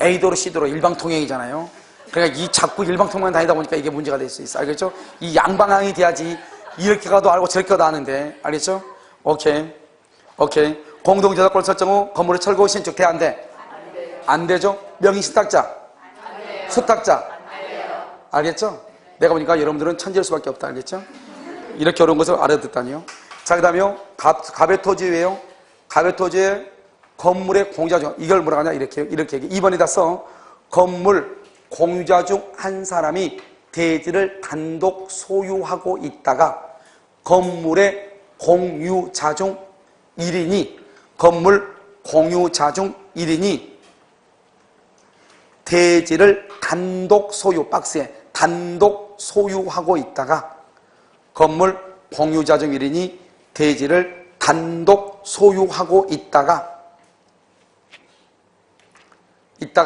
A도로 C도로 일방통행이잖아요. 그러니까 이 자꾸 일방통행 다니다 보니까 이게 문제가 될 수 있어. 알겠죠? 이 양방향이 돼야지 이렇게 가도 알고 저렇게 가도 아는데. 알겠죠? 오케이. 공동저작권 설정 후 건물을 철거 후 신축 돼, 안 돼? 안 되죠? 명의 신탁자? 수탁자? 알겠죠? 내가 보니까 여러분들은 천재일 수밖에 없다. 알겠죠? 이렇게 어려운 것을 알아듣다니요. 자, 그 다음에요. 갑의 토지예요. 갑의 토지에 건물의 공유자 중, 이걸 뭐라 하냐? 이렇게 얘기. 2번에다 써. 건물 공유자 중 한 사람이 대지를 단독 소유하고 있다가 건물의 공유자 중 1인이 대지를 단독 소유, 박스에 단독 소유하고 있다가 건물 공유자 중 1인이 대지를 단독 소유하고 있다가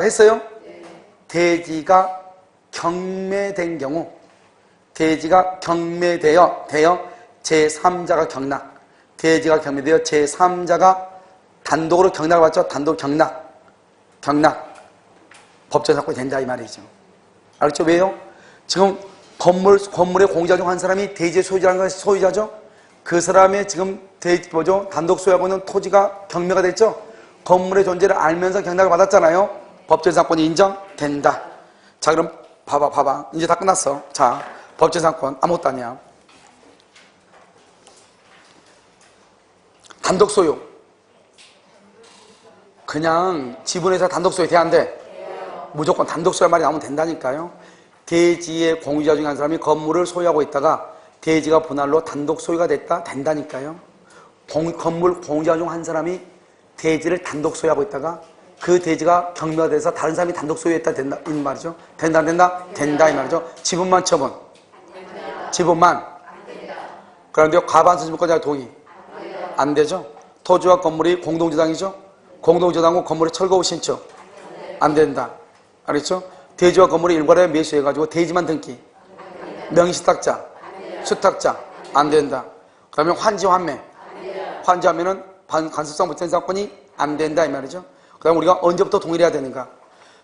했어요? 대지가 경매된 경우, 대지가 경매되어 제3자가 경락, 대지가 경매되어 제3자가 단독으로 경락을 받죠. 단독 경락 법정 사건이 된다 이 말이죠. 알겠죠? 왜요? 지금 건물의 공유자 중 한 사람이 대지의 소유자라는 것이 소유자죠. 그 사람의 지금 단독 소유하고 있는 토지가 경매가 됐죠. 건물의 존재를 알면서 경락을 받았잖아요. 법정 사건이 인정된다. 자, 그럼 봐봐. 이제 다 끝났어. 자, 법재산권 아무것도 아니야. 단독 소유. 그냥 지분에서 단독 소유 돼야 안 돼? 무조건 단독 소유 말이 나오면 된다니까요. 대지의 공유자 중에 한 사람이 건물을 소유하고 있다가 대지가 분할로 단독 소유가 됐다? 된다니까요. 건물 공유자 중 한 사람이 대지를 단독 소유하고 있다가 그 대지가 경매화돼서 다른 사람이 단독 소유했다 된다 이 말이죠. 된다 안 된다? 된다 이 말이죠. 지분만 처분. 지분만. 그런데 과반수 지분권자 동의. 안 되죠. 토지와 건물이 공동저당이죠. 공동저당은 건물의 철거 후 신축. 안 된다. 알겠죠? 대지와 건물이 일괄에 매수해가지고 대지만 등기. 명의수탁자. 수탁자. 안 된다. 그 다음에 환지 환매. 환지 환매는 간섭상 법재산권이 안 된다 이 말이죠. 그 다음에 우리가 언제부터 동의를 해야 되는가?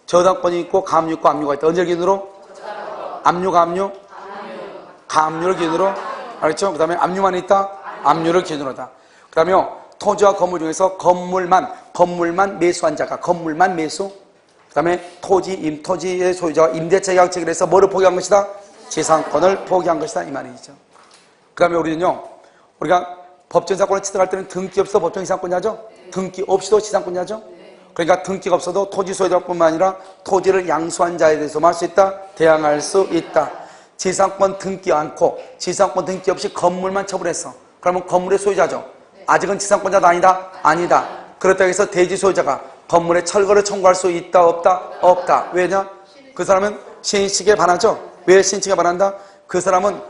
저당권이 있고 가압류 있고 압류가 있다. 언제를 기준으로? 압류, 가압류? 가압류를 기준으로. 알겠죠? 그 다음에 압류만 있다? 압류를 기준으로다. 그 다음에 토지와 건물 중에서 건물만 매수한 자가 건물만 매수. 그 다음에 토지의 소유자가 임대차 계약 체결 해서 뭐를 포기한 것이다? 지상권을 포기한 것이다 이 말이죠. 그 다음에 우리가 법정지상권을 취득할 때는 등기 없어 법정지상권이 하죠? 등기 없이도 지상권이 하죠? 그러니까 등기가 없어도 토지 소유자뿐만 아니라 토지를 양수한 자에 대해서 할 수 있다? 대항할 수 있다. 지상권 등기 않고 지상권 등기 없이 건물만 처분했어. 그러면 건물의 소유자죠. 아직은 지상권자도 아니다? 아니다. 그렇다고 해서 대지 소유자가 건물의 철거를 청구할 수 있다? 없다? 없다. 왜냐? 그 사람은 신식에 반하죠. 왜 신식에 반한다? 그 사람은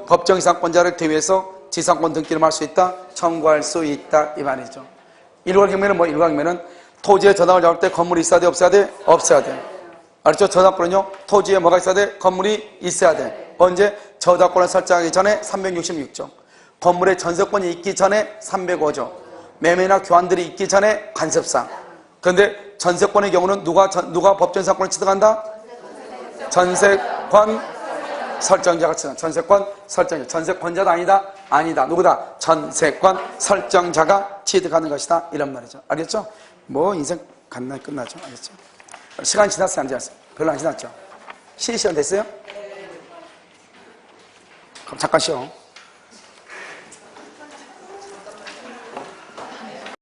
법정지상권자를 대위해서 지상권 등기를 할 수 있다? 청구할 수 있다 이 말이죠. 일괄경매는 일괄경매는 토지에 저당을 잡을 때 건물이 있어야 돼? 없어야 돼? 없어야 돼. 알았죠? 저당권은요. 토지에 뭐가 있어야 돼? 건물이 있어야 돼. 언제? 저당권을 설정하기 전에 366조. 건물에 전세권이 있기 전에 305조. 매매나 교환들이 있기 전에 간섭상. 그런데 전세권의 경우는 누가 법정지상권을 취득한다? 전세권 설정자가 취득한다. 전세권 설정자. 전세권자도 아니다? 아니다. 누구다? 전세권 설정자가 취득하는 것이다. 이런 말이죠. 알겠죠? 인생 간단히 끝나죠. 알겠죠? 시간 지났어요? 안 지났어요? 별로 안 지났죠? 쉬는 시간 됐어요? 그럼 잠깐 쉬어.